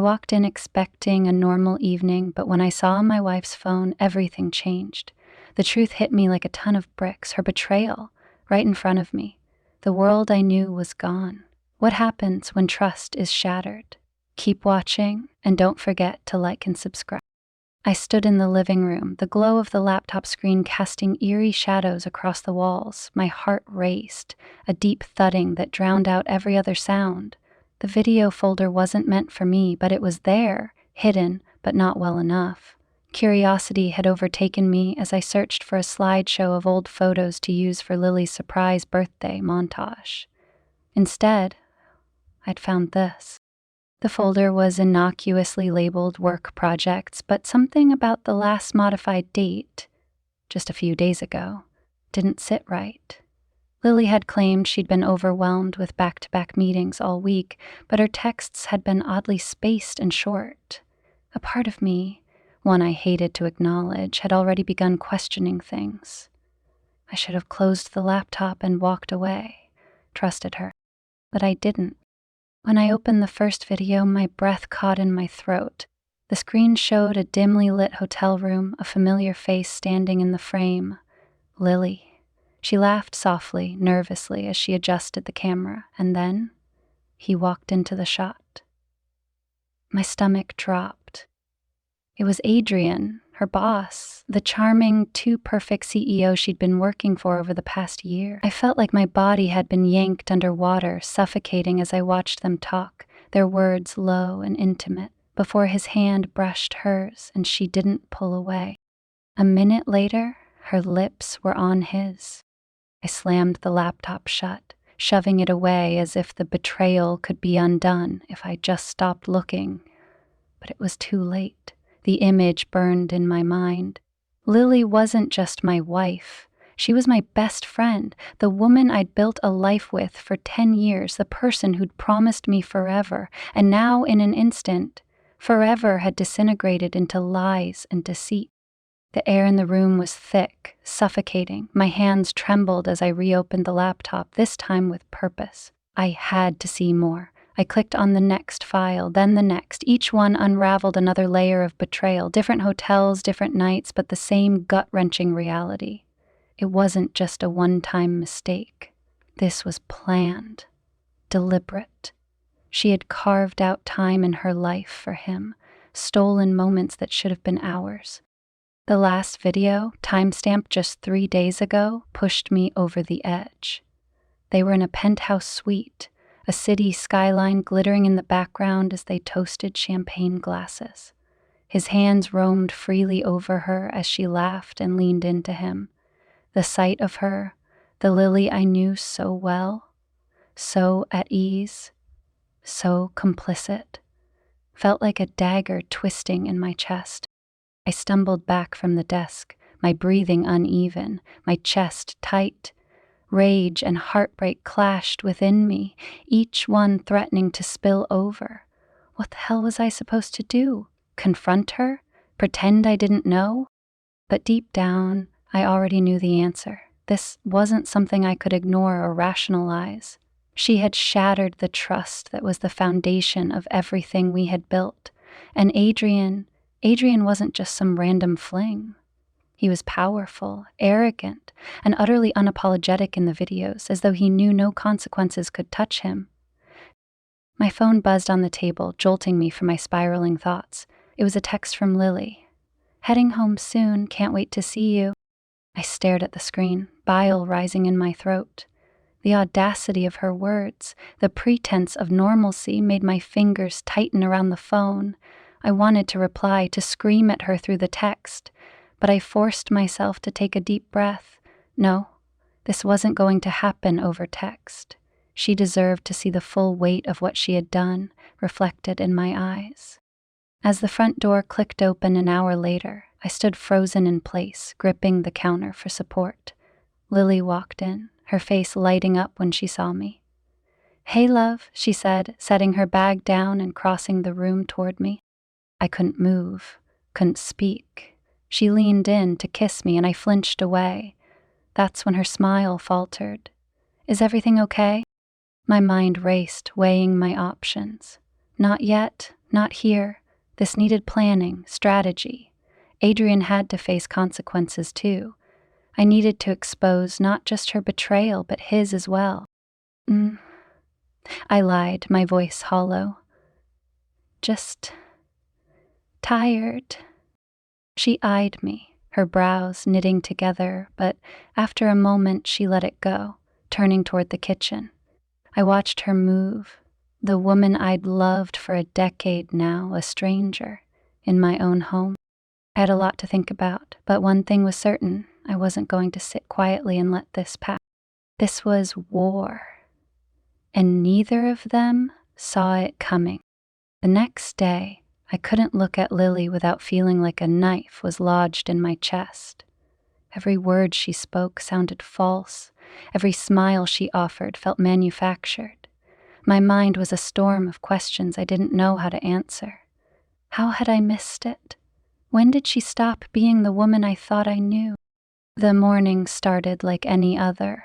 I walked in expecting a normal evening, but when I saw my wife's phone, everything changed. The truth hit me like a ton of bricks, her betrayal, right in front of me. The world I knew was gone. What happens when trust is shattered? Keep watching, and don't forget to like and subscribe. I stood in the living room, the glow of the laptop screen casting eerie shadows across the walls. My heart raced, a deep thudding that drowned out every other sound. The video folder wasn't meant for me, but it was there, hidden, but not well enough. Curiosity had overtaken me as I searched for a slideshow of old photos to use for Lily's surprise birthday montage. Instead, I'd found this. The folder was innocuously labeled work projects, but something about the last modified date, just a few days ago, didn't sit right. Lily had claimed she'd been overwhelmed with back-to-back meetings all week, but her texts had been oddly spaced and short. A part of me, one I hated to acknowledge, had already begun questioning things. I should have closed the laptop and walked away, trusted her, but I didn't. When I opened the first video, my breath caught in my throat. The screen showed a dimly lit hotel room, a familiar face standing in the frame. Lily. She laughed softly, nervously, as she adjusted the camera, and then he walked into the shot. My stomach dropped. It was Adrian, her boss, the charming, too-perfect CEO she'd been working for over the past year. I felt like my body had been yanked underwater, suffocating as I watched them talk, their words low and intimate, before his hand brushed hers and she didn't pull away. A minute later, her lips were on his. I slammed the laptop shut, shoving it away as if the betrayal could be undone if I just stopped looking. But it was too late. The image burned in my mind. Lily wasn't just my wife. She was my best friend, the woman I'd built a life with for 10 years, the person who'd promised me forever, and now in an instant, forever had disintegrated into lies and deceit. The air in the room was thick, suffocating. My hands trembled as I reopened the laptop, this time with purpose. I had to see more. I clicked on the next file, then the next. Each one unraveled another layer of betrayal. Different hotels, different nights, but the same gut-wrenching reality. It wasn't just a one-time mistake. This was planned, deliberate. She had carved out time in her life for him, stolen moments that should have been ours. The last video, timestamped just 3 days ago, pushed me over the edge. They were in a penthouse suite, a city skyline glittering in the background as they toasted champagne glasses. His hands roamed freely over her as she laughed and leaned into him. The sight of her, the Lily I knew so well, so at ease, so complicit, felt like a dagger twisting in my chest. I stumbled back from the desk, my breathing uneven, my chest tight. Rage and heartbreak clashed within me, each one threatening to spill over. What the hell was I supposed to do? Confront her? Pretend I didn't know? But deep down, I already knew the answer. This wasn't something I could ignore or rationalize. She had shattered the trust that was the foundation of everything we had built. And Adrian wasn't just some random fling. He was powerful, arrogant, and utterly unapologetic in the videos, as though he knew no consequences could touch him. My phone buzzed on the table, jolting me from my spiraling thoughts. It was a text from Lily. "Heading home soon, can't wait to see you." I stared at the screen, bile rising in my throat. The audacity of her words, the pretense of normalcy made my fingers tighten around the phone. I wanted to reply, to scream at her through the text, but I forced myself to take a deep breath. No, this wasn't going to happen over text. She deserved to see the full weight of what she had done, reflected in my eyes. As the front door clicked open an hour later, I stood frozen in place, gripping the counter for support. Lily walked in, her face lighting up when she saw me. "Hey, love," she said, setting her bag down and crossing the room toward me. I couldn't move, couldn't speak. She leaned in to kiss me and I flinched away. That's when her smile faltered. "Is everything okay?" My mind raced, weighing my options. Not yet, Not here. This needed planning, strategy. Adrian had to face consequences too. I needed to expose not just her betrayal, but his as well. Mm. I lied, my voice hollow. Just tired. She eyed me, her brows knitting together, but after a moment she let it go, turning toward the kitchen. I watched her move, the woman I'd loved for a decade now, a stranger, in my own home. I had a lot to think about, but one thing was certain: I wasn't going to sit quietly and let this pass. This was war, and neither of them saw it coming. The next day, I couldn't look at Lily without feeling like a knife was lodged in my chest. Every word she spoke sounded false. Every smile she offered felt manufactured. My mind was a storm of questions I didn't know how to answer. How had I missed it? When did she stop being the woman I thought I knew? The morning started like any other.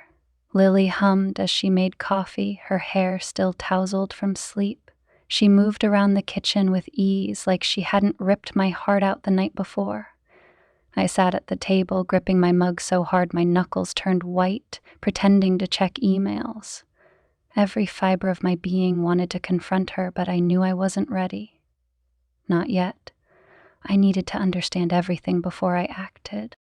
Lily hummed as she made coffee, her hair still tousled from sleep. She moved around the kitchen with ease, like she hadn't ripped my heart out the night before. I sat at the table, gripping my mug so hard my knuckles turned white, pretending to check emails. Every fiber of my being wanted to confront her, but I knew I wasn't ready. Not yet. I needed to understand everything before I acted.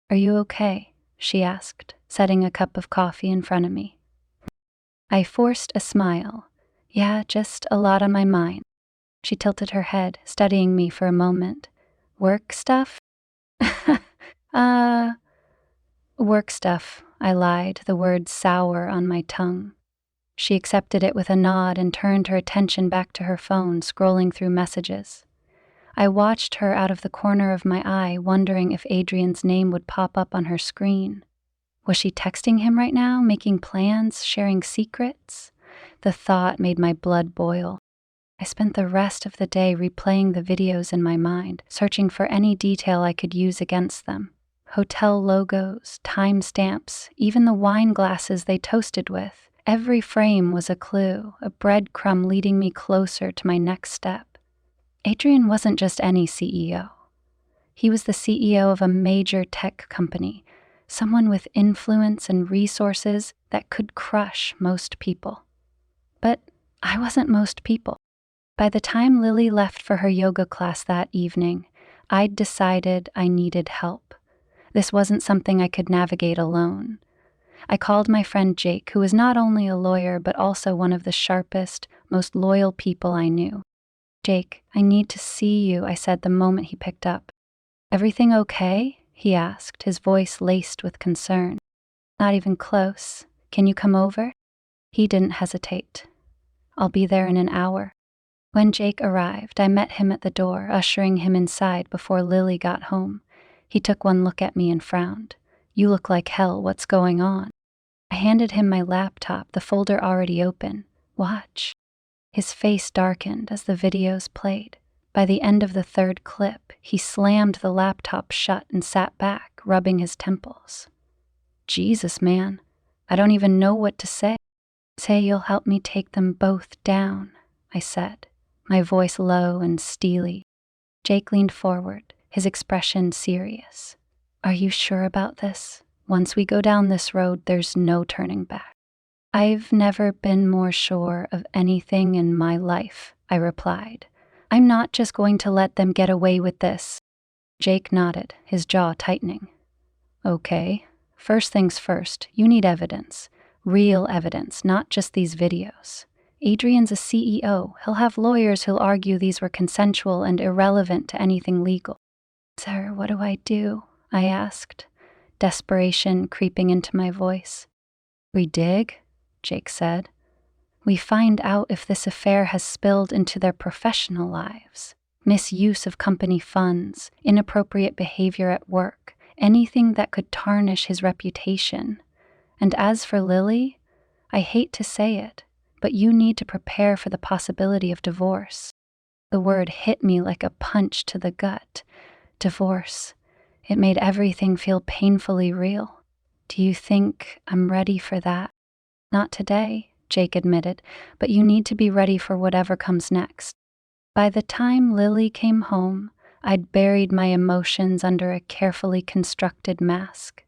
"Are you okay?" she asked, setting a cup of coffee in front of me. I forced a smile. "Yeah, just a lot on my mind." She tilted her head, studying me for a moment. "Work stuff?" uh, Work stuff, I lied, the word sour on my tongue. She accepted it with a nod and turned her attention back to her phone, scrolling through messages. I watched her out of the corner of my eye, wondering if Adrian's name would pop up on her screen. Was she texting him right now, making plans, sharing secrets? The thought made my blood boil. I spent the rest of the day replaying the videos in my mind, searching for any detail I could use against them. Hotel logos, timestamps, even the wine glasses they toasted with. Every frame was a clue, a breadcrumb leading me closer to my next step. Adrian wasn't just any CEO. He was the CEO of a major tech company, someone with influence and resources that could crush most people. But I wasn't most people. By the time Lily left for her yoga class that evening, I'd decided I needed help. This wasn't something I could navigate alone. I called my friend Jake, who was not only a lawyer but also one of the sharpest, most loyal people I knew. "Jake, I need to see you," I said the moment he picked up. "Everything okay?" he asked, his voice laced with concern. "Not even close. Can you come over?" He didn't hesitate. "I'll be there in an hour." When Jake arrived, I met him at the door, ushering him inside before Lily got home. He took one look at me and frowned. "You look like hell. What's going on?" I handed him my laptop, the folder already open. "Watch." His face darkened as the videos played. By the end of the third clip, he slammed the laptop shut and sat back, rubbing his temples. "Jesus, man. I don't even know what to say." "Say you'll help me take them both down," I said, my voice low and steely. Jake leaned forward, his expression serious. "Are you sure about this? Once we go down this road, there's no turning back." "I've never been more sure of anything in my life," I replied. "I'm not just going to let them get away with this." Jake nodded, his jaw tightening. "Okay, first things first, you need evidence. Real evidence, not just these videos. Adrian's a CEO. He'll have lawyers who'll argue these were consensual and irrelevant to anything legal." "Sir, what do I do?" I asked, desperation creeping into my voice. "We dig," Jake said. "We find out if this affair has spilled into their professional lives. Misuse of company funds, inappropriate behavior at work, anything that could tarnish his reputation. And as for Lily, I hate to say it, but you need to prepare for the possibility of divorce." The word hit me like a punch to the gut. Divorce. It made everything feel painfully real. "Do you think I'm ready for that?" "Not today," Jake admitted, "but you need to be ready for whatever comes next." By the time Lily came home, I'd buried my emotions under a carefully constructed mask.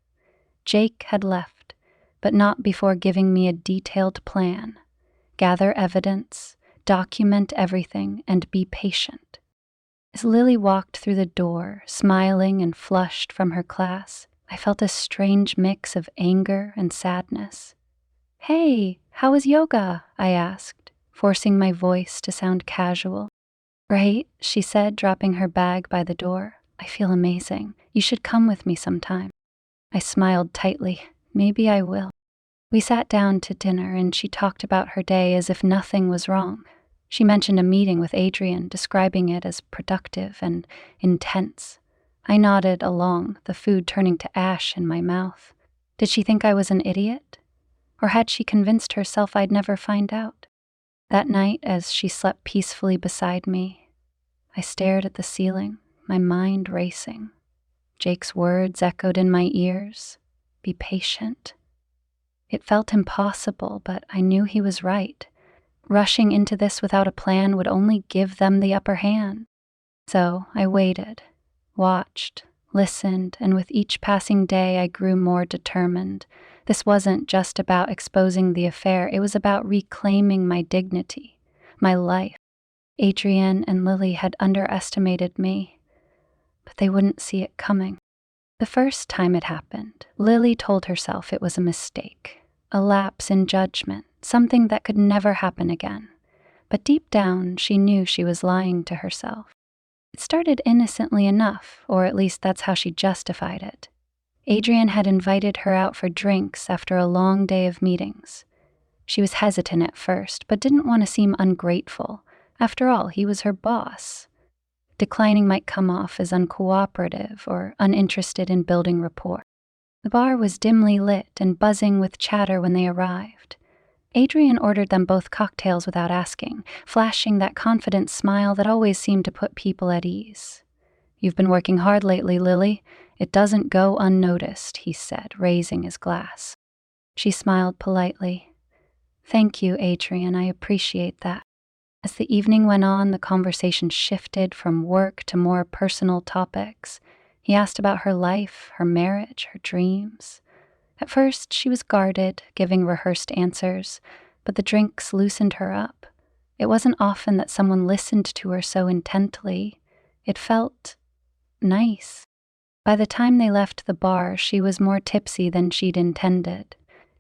Jake had left, but not before giving me a detailed plan. Gather evidence, document everything, and be patient. As Lily walked through the door, smiling and flushed from her class, I felt a strange mix of anger and sadness. "Hey, how was yoga?" I asked, forcing my voice to sound casual. "Right," she said, dropping her bag by the door. "I feel amazing. You should come with me sometime." I smiled tightly. Maybe I will. We sat down to dinner and she talked about her day as if nothing was wrong. She mentioned a meeting with Adrian, describing it as productive and intense. I nodded along, the food turning to ash in my mouth. Did she think I was an idiot? Or had she convinced herself I'd never find out? That night, as she slept peacefully beside me, I stared at the ceiling, my mind racing. Jake's words echoed in my ears. Be patient. It felt impossible, but I knew he was right. Rushing into this without a plan would only give them the upper hand. So I waited, watched, listened, and with each passing day I grew more determined. This wasn't just about exposing the affair, it was about reclaiming my dignity, my life. Adrian and Lily had underestimated me, but they wouldn't see it coming. The first time it happened, Lily told herself it was a mistake, a lapse in judgment, something that could never happen again. But deep down, she knew she was lying to herself. It started innocently enough, or at least that's how she justified it. Adrian had invited her out for drinks after a long day of meetings. She was hesitant at first, but didn't want to seem ungrateful. After all, he was her boss. Declining might come off as uncooperative or uninterested in building rapport. The bar was dimly lit and buzzing with chatter when they arrived. Adrian ordered them both cocktails without asking, flashing that confident smile that always seemed to put people at ease. "You've been working hard lately, Lily. It doesn't go unnoticed," he said, raising his glass. She smiled politely. "Thank you, Adrian. I appreciate that." As the evening went on, the conversation shifted from work to more personal topics. He asked about her life, her marriage, her dreams. At first, she was guarded, giving rehearsed answers, but the drinks loosened her up. It wasn't often that someone listened to her so intently. It felt nice. By the time they left the bar, she was more tipsy than she'd intended.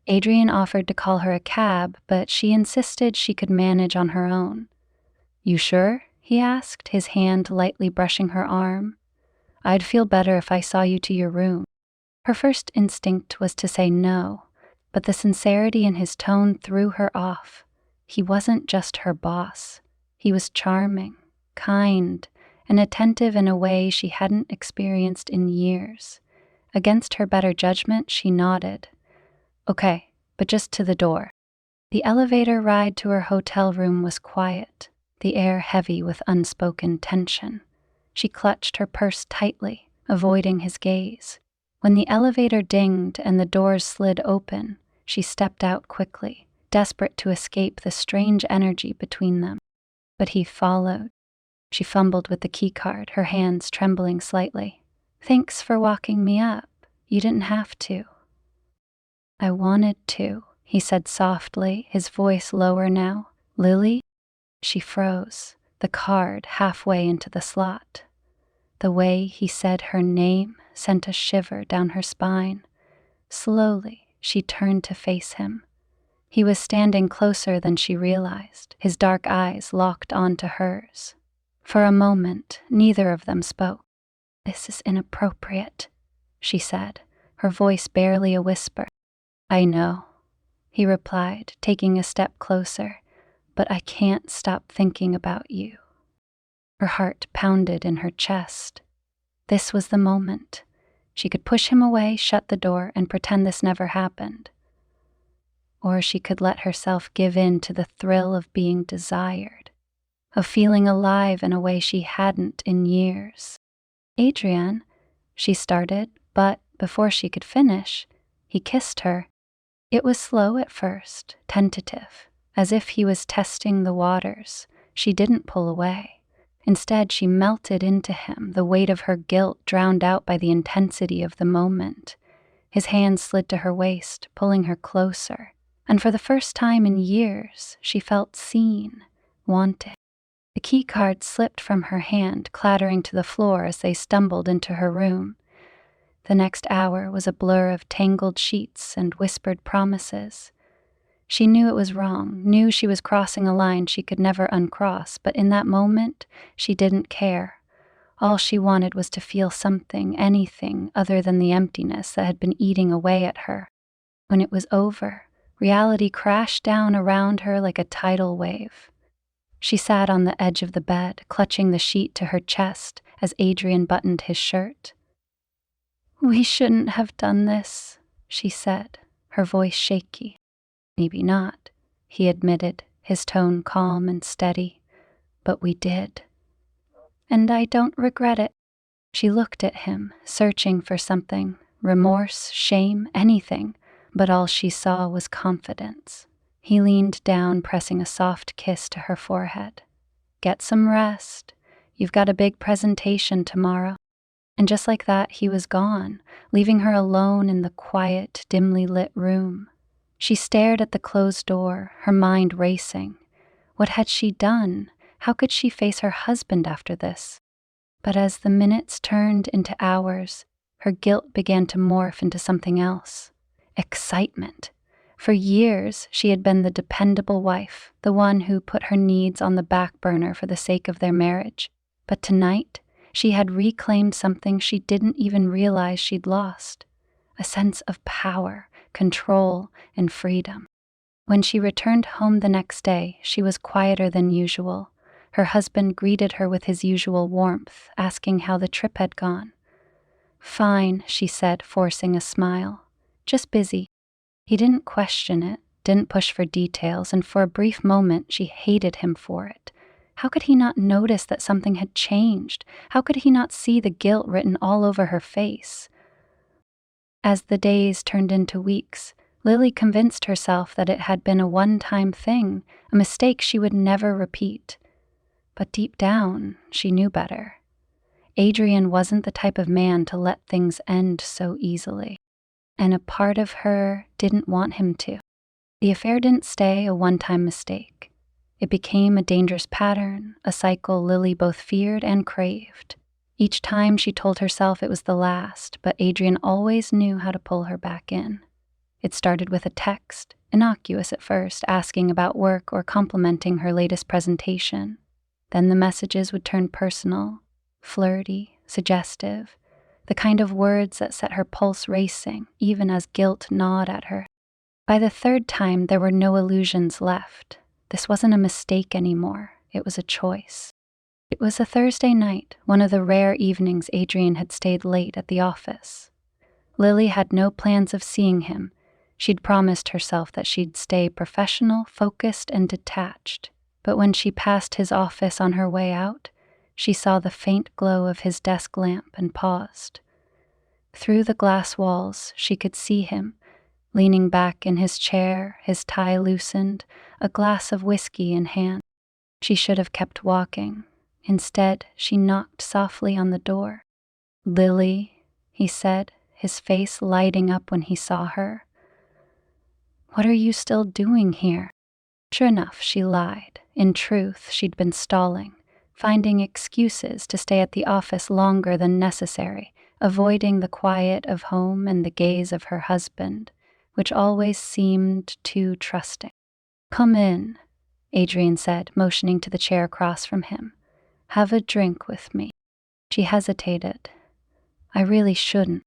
Adrian offered to call her a cab, but she insisted she could manage on her own. "You sure?" he asked, his hand lightly brushing her arm. "I'd feel better if I saw you to your room." Her first instinct was to say no, but the sincerity in his tone threw her off. He wasn't just her boss. He was charming, kind, and attentive in a way she hadn't experienced in years. Against her better judgment, she nodded. "Okay, but just to the door." The elevator ride to her hotel room was quiet, the air heavy with unspoken tension. She clutched her purse tightly, avoiding his gaze. When the elevator dinged and the doors slid open, she stepped out quickly, desperate to escape the strange energy between them. But he followed. She fumbled with the keycard, her hands trembling slightly. "Thanks for walking me up. You didn't have to." "I wanted to," he said softly, his voice lower now. "Lily?" She froze, the card halfway into the slot. The way he said her name sent a shiver down her spine. Slowly, she turned to face him. He was standing closer than she realized, his dark eyes locked onto hers. For a moment, neither of them spoke. "This is inappropriate," she said, her voice barely a whisper. "I know," he replied, taking a step closer, "but I can't stop thinking about you." Her heart pounded in her chest. This was the moment. She could push him away, shut the door, and pretend this never happened. Or she could let herself give in to the thrill of being desired, of feeling alive in a way she hadn't in years. "Adrian," she started, but before she could finish, he kissed her. It was slow at first, tentative, as if he was testing the waters. She didn't pull away. Instead, she melted into him, the weight of her guilt drowned out by the intensity of the moment. His hand slid to her waist, pulling her closer, and for the first time in years, she felt seen, wanted. The key card slipped from her hand, clattering to the floor as they stumbled into her room. The next hour was a blur of tangled sheets and whispered promises. She knew it was wrong, knew she was crossing a line she could never uncross, but in that moment, she didn't care. All she wanted was to feel something, anything, other than the emptiness that had been eating away at her. When it was over, reality crashed down around her like a tidal wave. She sat on the edge of the bed, clutching the sheet to her chest as Adrian buttoned his shirt. "We shouldn't have done this," she said, her voice shaky. "Maybe not," he admitted, his tone calm and steady. "But we did. And I don't regret it." She looked at him, searching for something, remorse, shame, anything, but all she saw was confidence. He leaned down, pressing a soft kiss to her forehead. "Get some rest. You've got a big presentation tomorrow." And just like that, he was gone, leaving her alone in the quiet, dimly lit room. She stared at the closed door, her mind racing. What had she done? How could she face her husband after this? But as the minutes turned into hours, her guilt began to morph into something else. Excitement. For years, she had been the dependable wife, the one who put her needs on the back burner for the sake of their marriage. But tonight, she had reclaimed something she didn't even realize she'd lost. A sense of power, control, and freedom. When she returned home the next day, she was quieter than usual. Her husband greeted her with his usual warmth, asking how the trip had gone. "Fine," she said, forcing a smile. "Just busy." He didn't question it, didn't push for details, and for a brief moment she hated him for it. How could he not notice that something had changed? How could he not see the guilt written all over her face? As the days turned into weeks, Lily convinced herself that it had been a one-time thing, a mistake she would never repeat. But deep down, she knew better. Adrian wasn't the type of man to let things end so easily, and a part of her didn't want him to. The affair didn't stay a one-time mistake. It became a dangerous pattern, a cycle Lily both feared and craved. Each time she told herself it was the last, but Adrian always knew how to pull her back in. It started with a text, innocuous at first, asking about work or complimenting her latest presentation. Then the messages would turn personal, flirty, suggestive, the kind of words that set her pulse racing, even as guilt gnawed at her. By the third time, there were no illusions left. This wasn't a mistake anymore. It was a choice. It was a Thursday night, one of the rare evenings Adrian had stayed late at the office. Lily had no plans of seeing him. She'd promised herself that she'd stay professional, focused, and detached. But when she passed his office on her way out, she saw the faint glow of his desk lamp and paused. Through the glass walls, she could see him, leaning back in his chair, his tie loosened, a glass of whiskey in hand. She should have kept walking. Instead, she knocked softly on the door. "Lily," he said, his face lighting up when he saw her. "What are you still doing here?" Sure enough, she lied. In truth, she'd been stalling, finding excuses to stay at the office longer than necessary, avoiding the quiet of home and the gaze of her husband, which always seemed too trusting. "Come in," Adrian said, motioning to the chair across from him. "Have a drink with me." She hesitated. "I really shouldn't."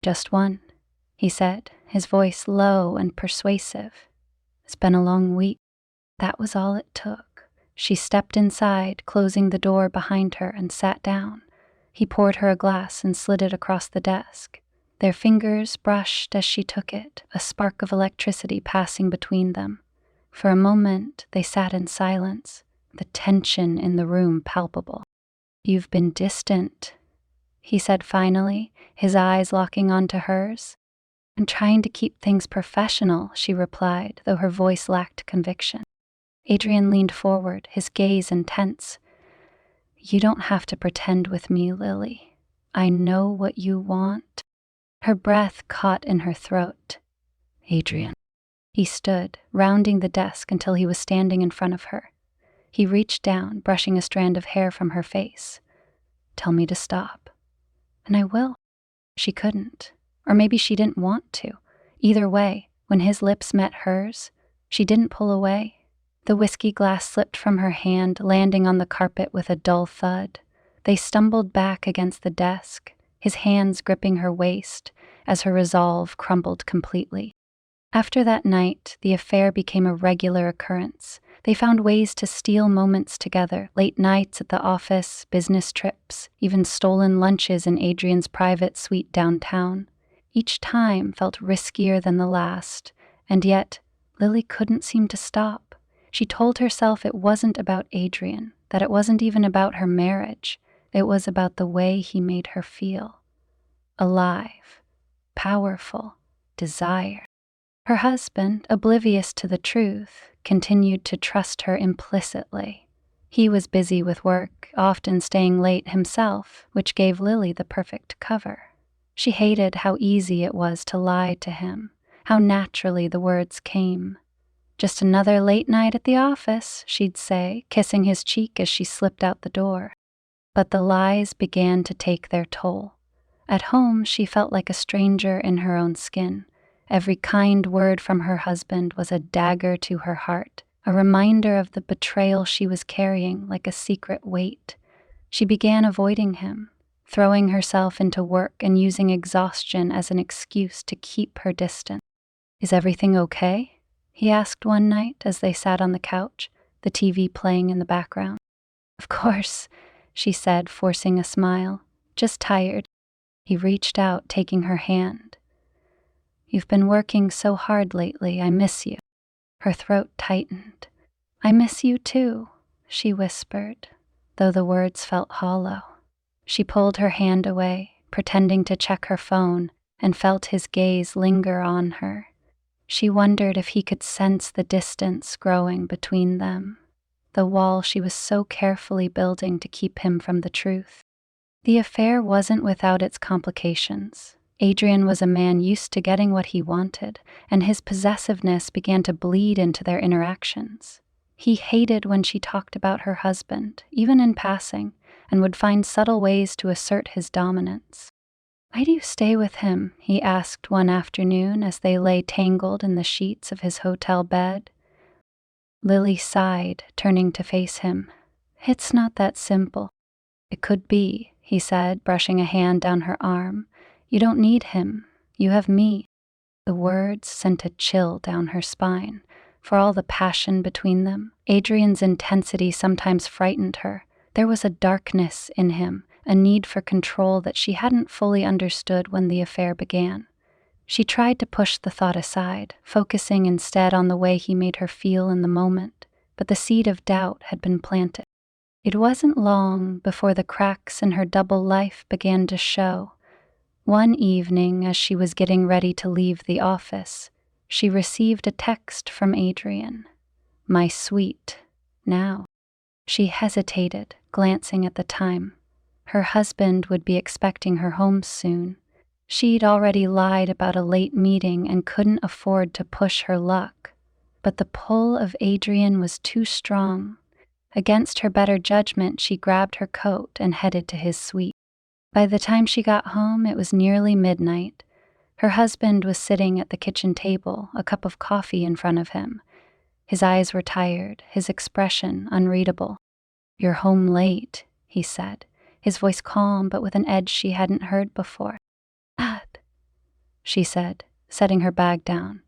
"Just one," he said, his voice low and persuasive. "It's been a long week." That was all it took. She stepped inside, closing the door behind her, and sat down. He poured her a glass and slid it across the desk. Their fingers brushed as she took it, a spark of electricity passing between them. For a moment, they sat in silence, the tension in the room palpable. "You've been distant," he said finally, his eyes locking onto hers. "I'm trying to keep things professional," she replied, though her voice lacked conviction. Adrian leaned forward, his gaze intense. "You don't have to pretend with me, Lily. I know what you want." Her breath caught in her throat. "Adrian." He stood, rounding the desk until he was standing in front of her. He reached down, brushing a strand of hair from her face. "Tell me to stop." "And I will." She couldn't. Or maybe she didn't want to. Either way, when his lips met hers, she didn't pull away. The whiskey glass slipped from her hand, landing on the carpet with a dull thud. They stumbled back against the desk, his hands gripping her waist, as her resolve crumbled completely. After that night, the affair became a regular occurrence. They found ways to steal moments together, late nights at the office, business trips, even stolen lunches in Adrian's private suite downtown. Each time felt riskier than the last, and yet Lily couldn't seem to stop. She told herself it wasn't about Adrian, that it wasn't even about her marriage. It was about the way he made her feel. Alive, powerful, desired. Her husband, oblivious to the truth, continued to trust her implicitly. He was busy with work, often staying late himself, which gave Lily the perfect cover. She hated how easy it was to lie to him, how naturally the words came. "Just another late night at the office," she'd say, kissing his cheek as she slipped out the door. But the lies began to take their toll. At home, she felt like a stranger in her own skin. Every kind word from her husband was a dagger to her heart, a reminder of the betrayal she was carrying like a secret weight. She began avoiding him, throwing herself into work and using exhaustion as an excuse to keep her distance. "Is everything okay?" he asked one night as they sat on the couch, the TV playing in the background. "Of course," she said, forcing a smile. "Just tired." He reached out, taking her hand. "You've been working so hard lately. I miss you." Her throat tightened. "I miss you too," she whispered, though the words felt hollow. She pulled her hand away, pretending to check her phone, and felt his gaze linger on her. She wondered if he could sense the distance growing between them, the wall she was so carefully building to keep him from the truth. The affair wasn't without its complications. Adrian was a man used to getting what he wanted, and his possessiveness began to bleed into their interactions. He hated when she talked about her husband, even in passing, and would find subtle ways to assert his dominance. "Why do you stay with him?" he asked one afternoon as they lay tangled in the sheets of his hotel bed. Lily sighed, turning to face him. "It's not that simple." "It could be," he said, brushing a hand down her arm. "You don't need him. You have me." The words sent a chill down her spine. For all the passion between them, Adrian's intensity sometimes frightened her. There was a darkness in him, a need for control that she hadn't fully understood when the affair began. She tried to push the thought aside, focusing instead on the way he made her feel in the moment, but the seed of doubt had been planted. It wasn't long before the cracks in her double life began to show. One evening, as she was getting ready to leave the office, she received a text from Adrian. "My sweet, now." She hesitated, glancing at the time. Her husband would be expecting her home soon. She'd already lied about a late meeting and couldn't afford to push her luck. But the pull of Adrian was too strong. Against her better judgment, she grabbed her coat and headed to his suite. By the time she got home, it was nearly midnight. Her husband was sitting at the kitchen table, a cup of coffee in front of him. His eyes were tired, his expression unreadable. "You're home late," he said, his voice calm but with an edge she hadn't heard before. "Dad," she said, setting her bag down.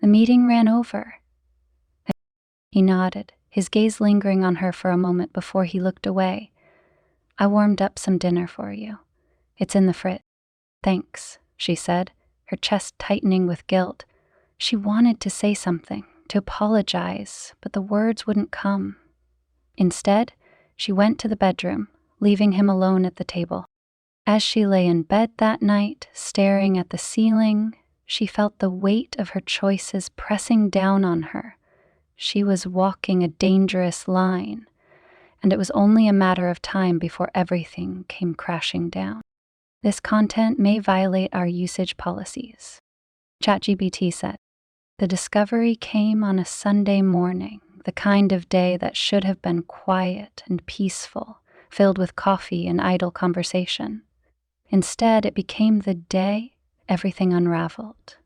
"The meeting ran over." He nodded, his gaze lingering on her for a moment before he looked away. "I warmed up some dinner for you. It's in the fridge." "Thanks," she said, her chest tightening with guilt. She wanted to say something, to apologize, but the words wouldn't come. Instead, she went to the bedroom, leaving him alone at the table. As she lay in bed that night, staring at the ceiling, she felt the weight of her choices pressing down on her. She was walking a dangerous line. and it was only a matter of time before everything came crashing down. This content may violate our usage policies, ChatGPT said. The discovery came on a Sunday morning, the kind of day that should have been quiet and peaceful, filled with coffee and idle conversation. Instead, it became the day everything unraveled.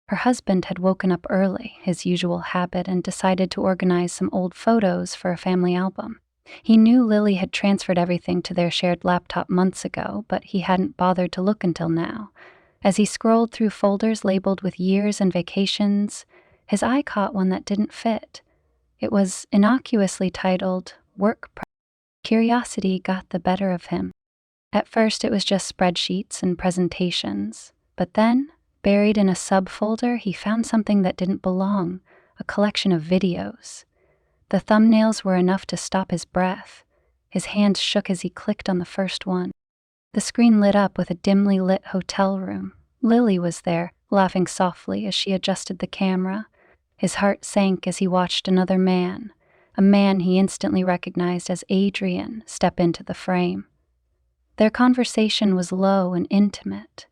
Her husband had woken up early, his usual habit, and decided to organize some old photos for a family album. He knew Lily had transferred everything to their shared laptop months ago, but he hadn't bothered to look until now. As he scrolled through folders labeled with years and vacations, his eye caught one that didn't fit. It was innocuously titled Work Pro. Curiosity got the better of him. At first, it was just spreadsheets and presentations, but then, buried in a subfolder, he found something that didn't belong, a collection of videos. The thumbnails were enough to stop his breath. His hands shook as he clicked on the first one. The screen lit up with a dimly lit hotel room. Lily was there, laughing softly as she adjusted the camera. His heart sank as he watched another man, a man he instantly recognized as Adrian, step into the frame. Their conversation was low and intimate.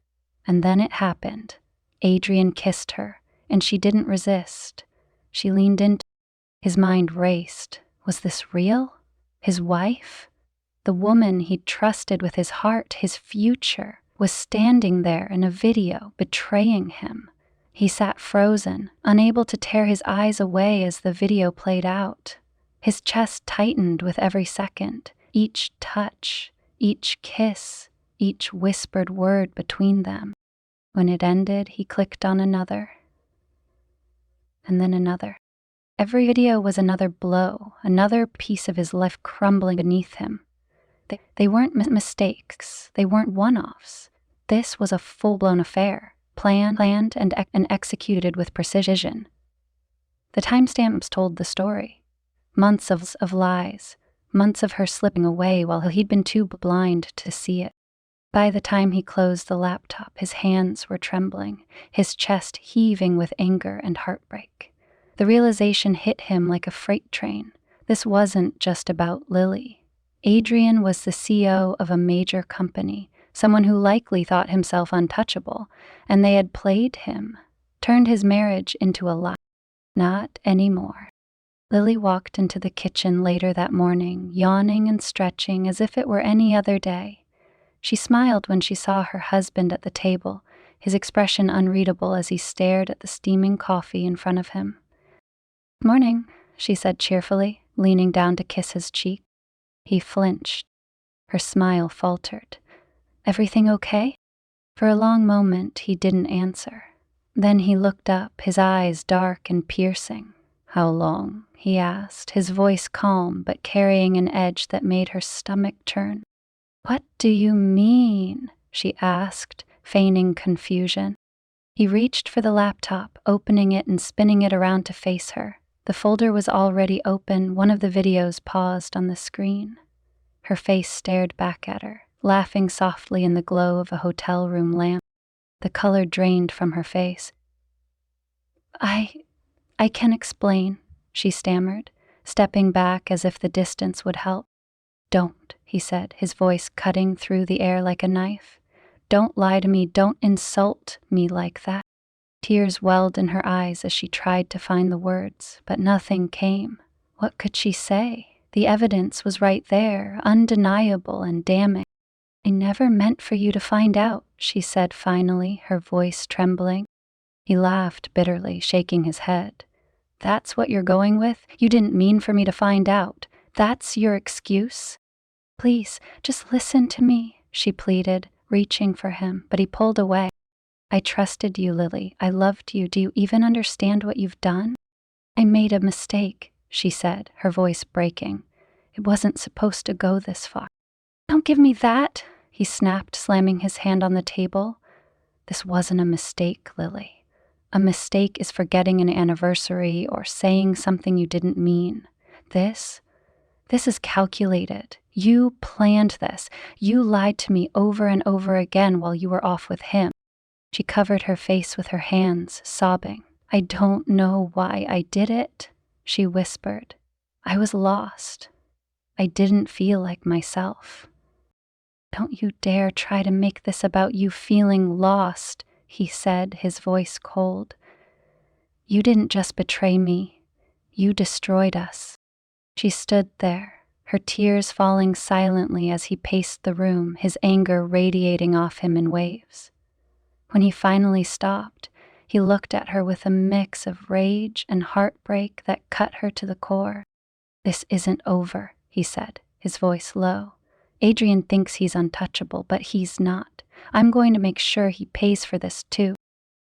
And then it happened. Adrian kissed her, and she didn't resist. She leaned into his mind raced. Was this real? His wife? The woman he'd trusted with his heart, his future, was standing there in a video, betraying him. He sat frozen, unable to tear his eyes away as the video played out. His chest tightened with every second, each touch, each kiss, each whispered word between them. When it ended, he clicked on another, and then another. Every video was another blow, another piece of his life crumbling beneath him. They weren't mistakes, they weren't one-offs. This was a full-blown affair, planned and executed with precision. The timestamps told the story. Months of lies, months of her slipping away while he'd been too blind to see it. By the time he closed the laptop, his hands were trembling, his chest heaving with anger and heartbreak. The realization hit him like a freight train. This wasn't just about Lily. Adrian was the CEO of a major company, someone who likely thought himself untouchable, and they had played him, turned his marriage into a lie. Not anymore. Lily walked into the kitchen later that morning, yawning and stretching as if it were any other day. She smiled when she saw her husband at the table, his expression unreadable as he stared at the steaming coffee in front of him. "Morning," she said cheerfully, leaning down to kiss his cheek. He flinched. Her smile faltered. "Everything okay?" For a long moment, he didn't answer. Then he looked up, his eyes dark and piercing. "How long?" he asked, his voice calm but carrying an edge that made her stomach churn. "What do you mean?" she asked, feigning confusion. He reached for the laptop, opening it and spinning it around to face her. The folder was already open, one of the videos paused on the screen. Her face stared back at her, laughing softly in the glow of a hotel room lamp. The color drained from her face. I can explain," she stammered, stepping back as if the distance would help. "Don't," he said, his voice cutting through the air like a knife. "Don't lie to me, don't insult me like that." Tears welled in her eyes as she tried to find the words, but nothing came. What could she say? The evidence was right there, undeniable and damning. "I never meant for you to find out," she said finally, her voice trembling. He laughed bitterly, shaking his head. "That's what you're going with? You didn't mean for me to find out? That's your excuse?" "Please, just listen to me," she pleaded, reaching for him, but he pulled away. "I trusted you, Lily. I loved you. Do you even understand what you've done?" "I made a mistake," she said, her voice breaking. "It wasn't supposed to go this far." "Don't give me that," he snapped, slamming his hand on the table. "This wasn't a mistake, Lily. A mistake is forgetting an anniversary or saying something you didn't mean. This is calculated. You planned this. You lied to me over and over again while you were off with him." She covered her face with her hands, sobbing. "I don't know why I did it," she whispered. "I was lost." I didn't feel like myself. Don't you dare try to make this about you feeling lost, he said, his voice cold. You didn't just betray me, you destroyed us. She stood there, her tears falling silently as he paced the room, his anger radiating off him in waves. When he finally stopped, he looked at her with a mix of rage and heartbreak that cut her to the core. This isn't over, he said, his voice low. Adrian thinks he's untouchable, but he's not. I'm going to make sure he pays for this too.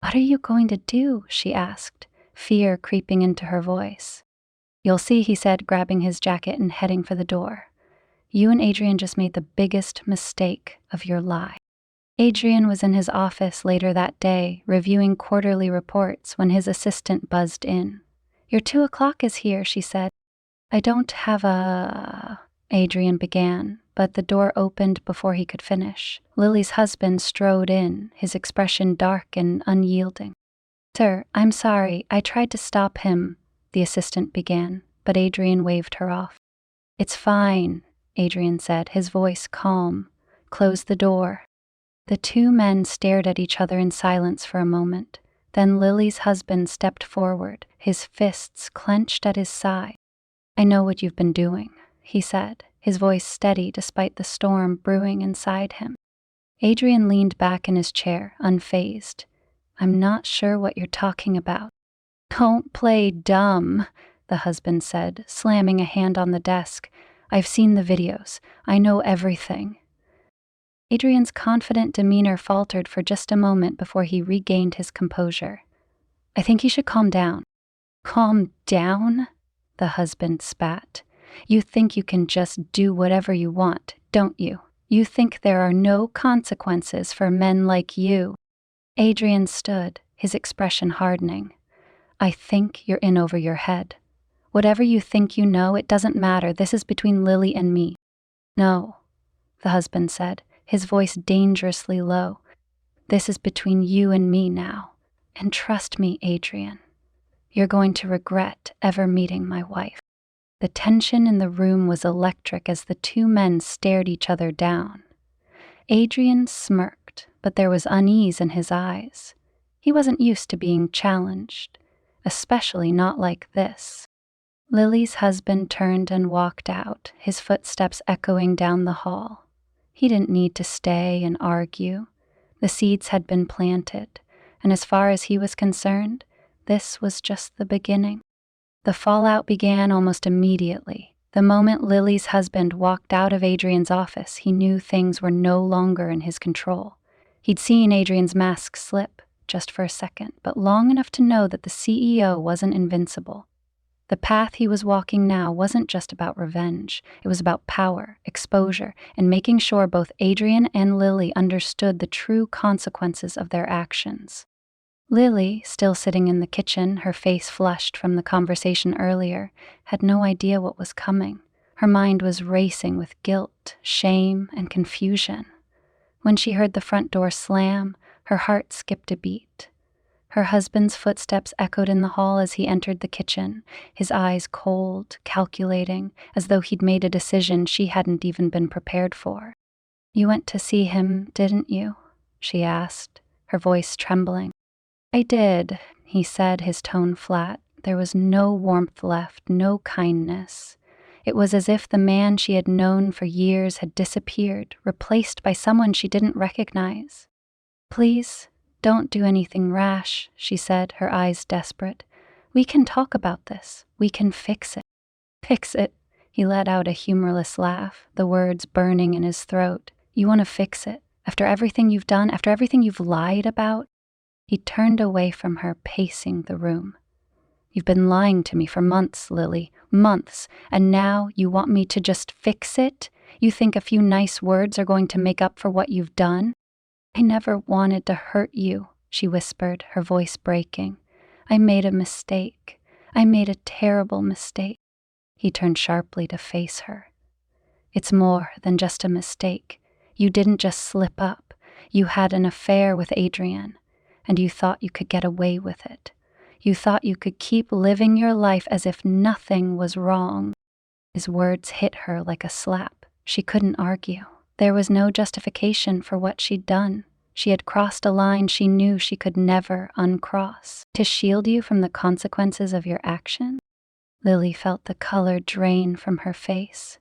What are you going to do? She asked, fear creeping into her voice. You'll see, he said, grabbing his jacket and heading for the door. You and Adrian just made the biggest mistake of your life. Adrian was in his office later that day, reviewing quarterly reports when his assistant buzzed in. Your 2:00 is here, she said. I don't have Adrian began, but the door opened before he could finish. Lily's husband strode in, his expression dark and unyielding. Sir, I'm sorry, I tried to stop him, the assistant began, but Adrian waved her off. It's fine, Adrian said, his voice calm. Close the door. The two men stared at each other in silence for a moment. Then Lily's husband stepped forward, his fists clenched at his side. I know what you've been doing, he said, his voice steady despite the storm brewing inside him. Adrian leaned back in his chair, unfazed. I'm not sure what you're talking about. Don't play dumb, the husband said, slamming a hand on the desk. I've seen the videos. I know everything. Adrian's confident demeanor faltered for just a moment before he regained his composure. I think you should calm down. Calm down? The husband spat. You think you can just do whatever you want, don't you? You think there are no consequences for men like you. Adrian stood, his expression hardening. I think you're in over your head. Whatever you think you know, it doesn't matter. This is between Lily and me. No, the husband said, his voice dangerously low. This is between you and me now. And trust me, Adrian, you're going to regret ever meeting my wife. The tension in the room was electric as the two men stared each other down. Adrian smirked, but there was unease in his eyes. He wasn't used to being challenged, especially not like this. Lily's husband turned and walked out, his footsteps echoing down the hall. He didn't need to stay and argue. The seeds had been planted, and as far as he was concerned, this was just the beginning. The fallout began almost immediately. The moment Lily's husband walked out of Adrian's office, he knew things were no longer in his control. He'd seen Adrian's mask slip, just for a second, but long enough to know that the CEO wasn't invincible. The path he was walking now wasn't just about revenge. It was about power, exposure, and making sure both Adrian and Lily understood the true consequences of their actions. Lily, still sitting in the kitchen, her face flushed from the conversation earlier, had no idea what was coming. Her mind was racing with guilt, shame, and confusion. When she heard the front door slam, her heart skipped a beat. Her husband's footsteps echoed in the hall as he entered the kitchen, his eyes cold, calculating, as though he'd made a decision she hadn't even been prepared for. You went to see him, didn't you? She asked, her voice trembling. I did, he said, his tone flat. There was no warmth left, no kindness. It was as if the man she had known for years had disappeared, replaced by someone she didn't recognize. Please, don't do anything rash, she said, her eyes desperate. We can talk about this. We can fix it. Fix it? He let out a humorless laugh, the words burning in his throat. You want to fix it? After everything you've done? After everything you've lied about? He turned away from her, pacing the room. You've been lying to me for months, Lily, months, and now you want me to just fix it? You think a few nice words are going to make up for what you've done? I never wanted to hurt you, she whispered, her voice breaking. I made a mistake. I made a terrible mistake. He turned sharply to face her. It's more than just a mistake. You didn't just slip up. You had an affair with Adrian, and you thought you could get away with it. You thought you could keep living your life as if nothing was wrong. His words hit her like a slap. She couldn't argue. There was no justification for what she'd done. She had crossed a line she knew she could never uncross. To shield you from the consequences of your action? Lily felt the color drain from her face.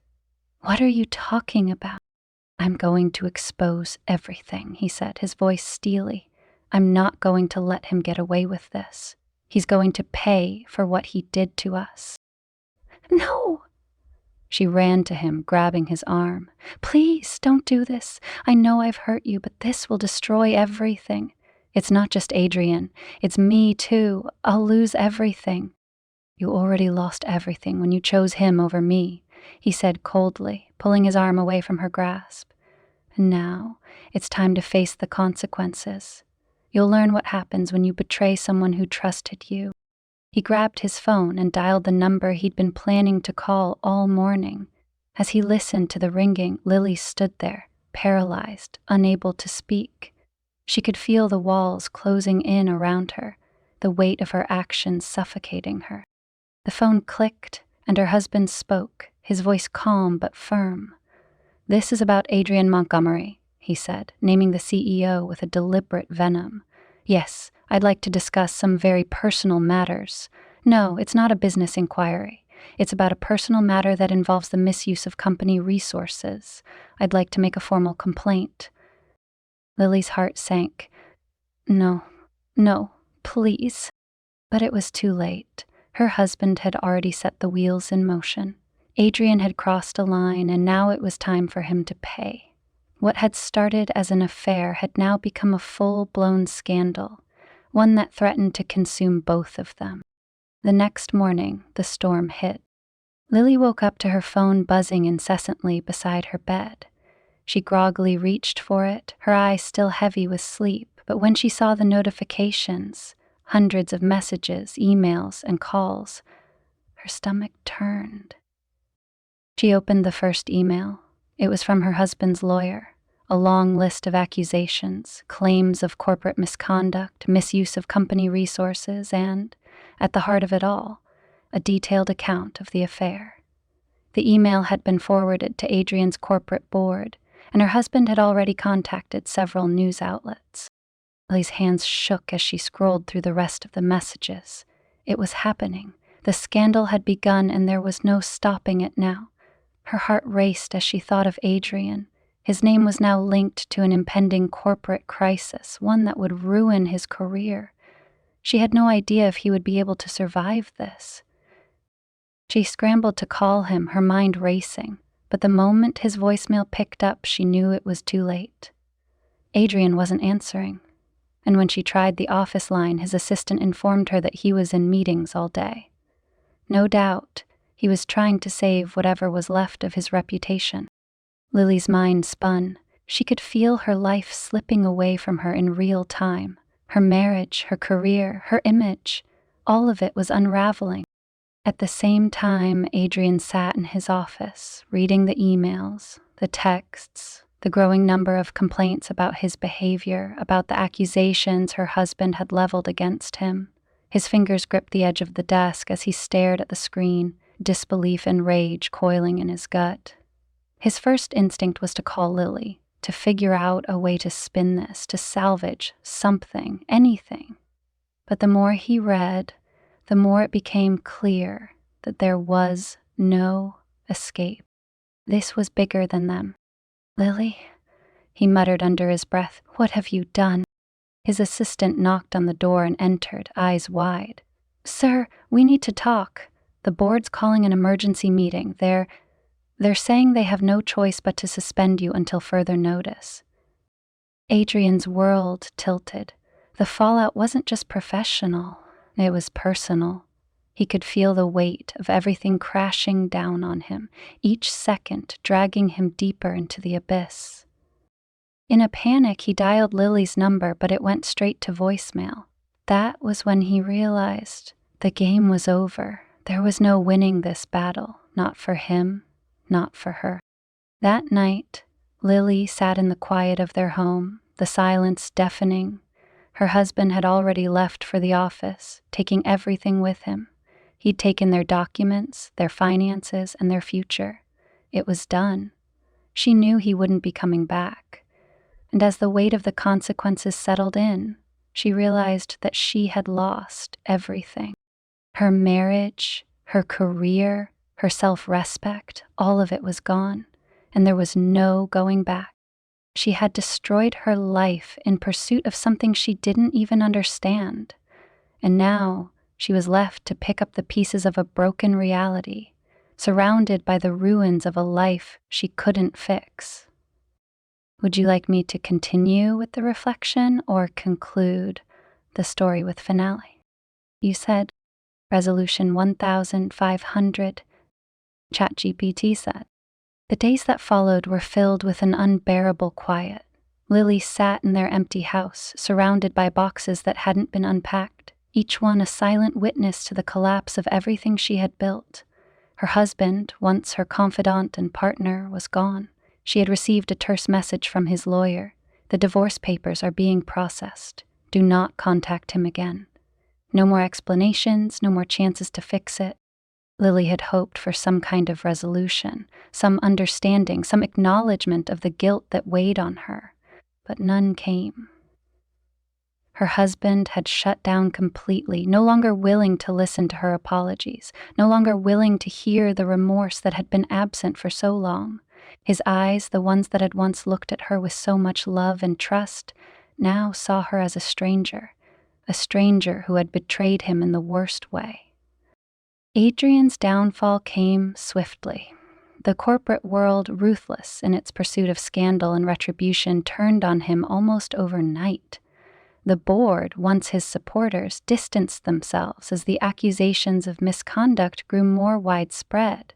What are you talking about? I'm going to expose everything, he said, his voice steely. I'm not going to let him get away with this. He's going to pay for what he did to us. No! She ran to him, grabbing his arm. Please, don't do this. I know I've hurt you, but this will destroy everything. It's not just Adrian. It's me, too. I'll lose everything. You already lost everything when you chose him over me, he said coldly, pulling his arm away from her grasp. And now, it's time to face the consequences. You'll learn what happens when you betray someone who trusted you. He grabbed his phone and dialed the number he'd been planning to call all morning. As he listened to the ringing, Lily stood there, paralyzed, unable to speak. She could feel the walls closing in around her, the weight of her actions suffocating her. The phone clicked, and her husband spoke, his voice calm but firm. This is about Adrian Montgomery, he said, naming the CEO with a deliberate venom. Yes, I'd like to discuss some very personal matters. No, it's not a business inquiry. It's about a personal matter that involves the misuse of company resources. I'd like to make a formal complaint. Lily's heart sank. No, please. But it was too late. Her husband had already set the wheels in motion. Adrian had crossed a line, and now it was time for him to pay. What had started as an affair had now become a full-blown scandal, one that threatened to consume both of them. The next morning, the storm hit. Lily woke up to her phone buzzing incessantly beside her bed. She groggily reached for it, her eyes still heavy with sleep, but when she saw the notifications, hundreds of messages, emails, and calls, her stomach turned. She opened the first email. It was from her husband's lawyer. A long list of accusations, claims of corporate misconduct, misuse of company resources, and, at the heart of it all, a detailed account of the affair. The email had been forwarded to Adrian's corporate board, and her husband had already contacted several news outlets. Lily's hands shook as she scrolled through the rest of the messages. It was happening. The scandal had begun, and there was no stopping it now. Her heart raced as she thought of Adrian. His name was now linked to an impending corporate crisis, one that would ruin his career. She had no idea if he would be able to survive this. She scrambled to call him, her mind racing, but the moment his voicemail picked up, she knew it was too late. Adrian wasn't answering, and when she tried the office line, his assistant informed her that he was in meetings all day. No doubt, he was trying to save whatever was left of his reputation. Lily's mind spun. She could feel her life slipping away from her in real time. Her marriage, her career, her image, all of it was unraveling. At the same time, Adrian sat in his office, reading the emails, the texts, the growing number of complaints about his behavior, about the accusations her husband had leveled against him. His fingers gripped the edge of the desk as he stared at the screen, disbelief and rage coiling in his gut. His first instinct was to call Lily, to figure out a way to spin this, to salvage something, anything. But the more he read, the more it became clear that there was no escape. This was bigger than them. Lily, he muttered under his breath, what have you done? His assistant knocked on the door and entered, eyes wide. Sir, we need to talk. The board's calling an emergency meeting. They're saying they have no choice but to suspend you until further notice. Adrian's world tilted. The fallout wasn't just professional, it was personal. He could feel the weight of everything crashing down on him, each second dragging him deeper into the abyss. In a panic, he dialed Lily's number, but it went straight to voicemail. That was when he realized the game was over. There was no winning this battle, not for him, not for her. That night, Lily sat in the quiet of their home, the silence deafening. Her husband had already left for the office, taking everything with him. He'd taken their documents, their finances, and their future. It was done. She knew he wouldn't be coming back. And as the weight of the consequences settled in, she realized that she had lost everything. Her marriage, her career, her self-respect, all of it was gone, and there was no going back. She had destroyed her life in pursuit of something she didn't even understand. And now she was left to pick up the pieces of a broken reality, surrounded by the ruins of a life she couldn't fix. Would you like me to continue with the reflection or conclude the story with finale? You said resolution 1500. ChatGPT said. The days that followed were filled with an unbearable quiet. Lily sat in their empty house, surrounded by boxes that hadn't been unpacked, each one a silent witness to the collapse of everything she had built. Her husband, once her confidant and partner, was gone. She had received a terse message from his lawyer. The divorce papers are being processed. Do not contact him again. No more explanations, no more chances to fix it. Lily had hoped for some kind of resolution, some understanding, some acknowledgement of the guilt that weighed on her, but none came. Her husband had shut down completely, no longer willing to listen to her apologies, no longer willing to hear the remorse that had been absent for so long. His eyes, the ones that had once looked at her with so much love and trust, now saw her as a stranger who had betrayed him in the worst way. Adrian's downfall came swiftly. The corporate world, ruthless in its pursuit of scandal and retribution, turned on him almost overnight. The board, once his supporters, distanced themselves as the accusations of misconduct grew more widespread.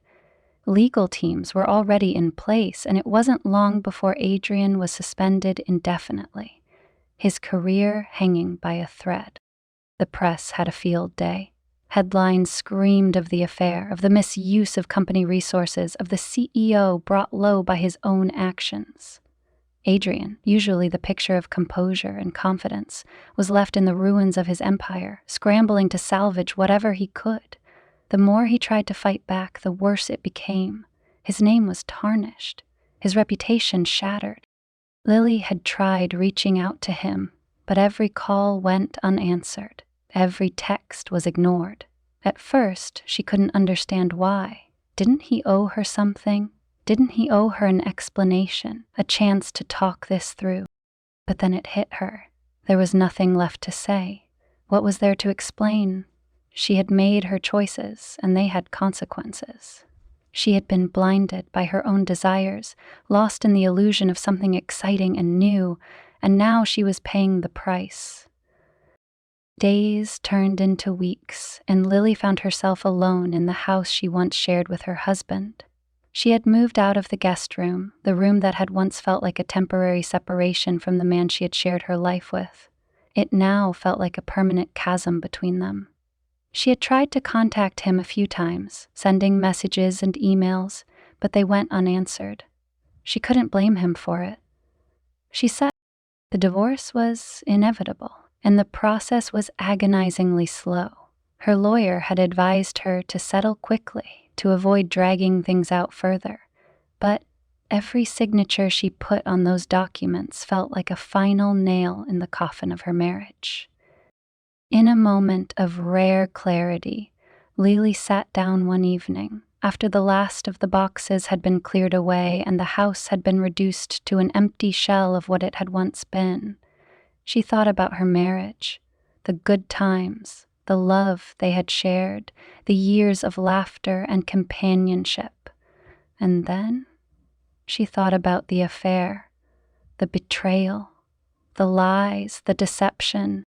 Legal teams were already in place, and it wasn't long before Adrian was suspended indefinitely, his career hanging by a thread. The press had a field day. Headlines screamed of the affair, of the misuse of company resources, of the CEO brought low by his own actions. Adrian, usually the picture of composure and confidence, was left in the ruins of his empire, scrambling to salvage whatever he could. The more he tried to fight back, the worse it became. His name was tarnished, his reputation shattered. Lily had tried reaching out to him, but every call went unanswered. Every text was ignored. At first, she couldn't understand why. Didn't he owe her something? Didn't he owe her an explanation, a chance to talk this through? But then it hit her. There was nothing left to say. What was there to explain? She had made her choices, and they had consequences. She had been blinded by her own desires, lost in the illusion of something exciting and new, and now she was paying the price. Days turned into weeks, and Lily found herself alone in the house she once shared with her husband. She had moved out of the guest room, the room that had once felt like a temporary separation from the man she had shared her life with. It now felt like a permanent chasm between them. She had tried to contact him a few times, sending messages and emails, but they went unanswered. She couldn't blame him for it. She said the divorce was inevitable, and the process was agonizingly slow. Her lawyer had advised her to settle quickly, to avoid dragging things out further. But every signature she put on those documents felt like a final nail in the coffin of her marriage. In a moment of rare clarity, Lily sat down one evening, after the last of the boxes had been cleared away and the house had been reduced to an empty shell of what it had once been. She thought about her marriage, the good times, the love they had shared, the years of laughter and companionship. And then she thought about the affair, the betrayal, the lies, the deception.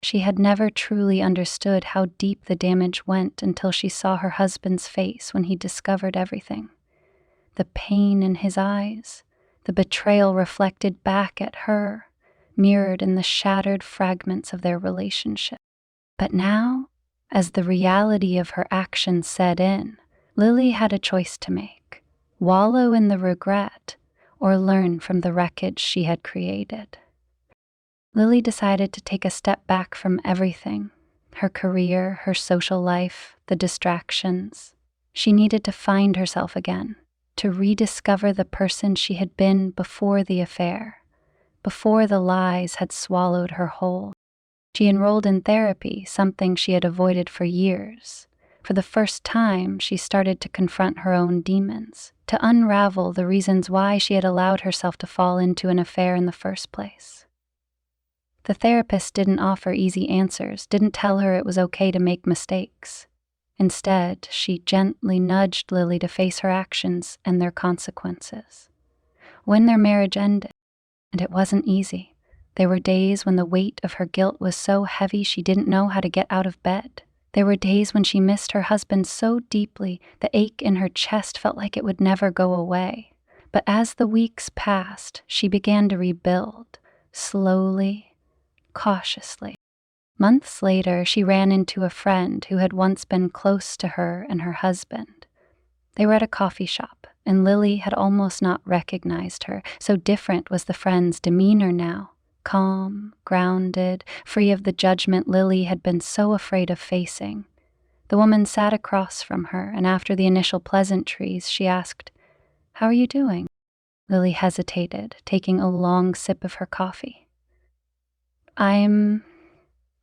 She had never truly understood how deep the damage went until she saw her husband's face when he discovered everything. The pain in his eyes, the betrayal reflected back at her, mirrored in the shattered fragments of their relationship. But now, as the reality of her actions set in, Lily had a choice to make: wallow in the regret or learn from the wreckage she had created. Lily decided to take a step back from everything, Her career, her social life, the distractions. She needed to find herself again, to rediscover the person she had been before the affair, before the lies had swallowed her whole. She enrolled in therapy, something she had avoided for years. For the first time, she started to confront her own demons, to unravel the reasons why she had allowed herself to fall into an affair in the first place. The therapist didn't offer easy answers, didn't tell her it was okay to make mistakes. Instead, she gently nudged Lily to face her actions and their consequences. When their marriage ended, and it wasn't easy, there were days when the weight of her guilt was so heavy she didn't know how to get out of bed. There were days when she missed her husband so deeply the ache in her chest felt like it would never go away. But as the weeks passed, she began to rebuild, slowly, cautiously. Months later, she ran into a friend who had once been close to her and her husband. They were at a coffee shop, and Lily had almost not recognized her, so different was the friend's demeanor now. Calm, grounded, free of the judgment Lily had been so afraid of facing. The woman sat across from her, and after the initial pleasantries, she asked, "How are you doing?" Lily hesitated, taking a long sip of her coffee. "I'm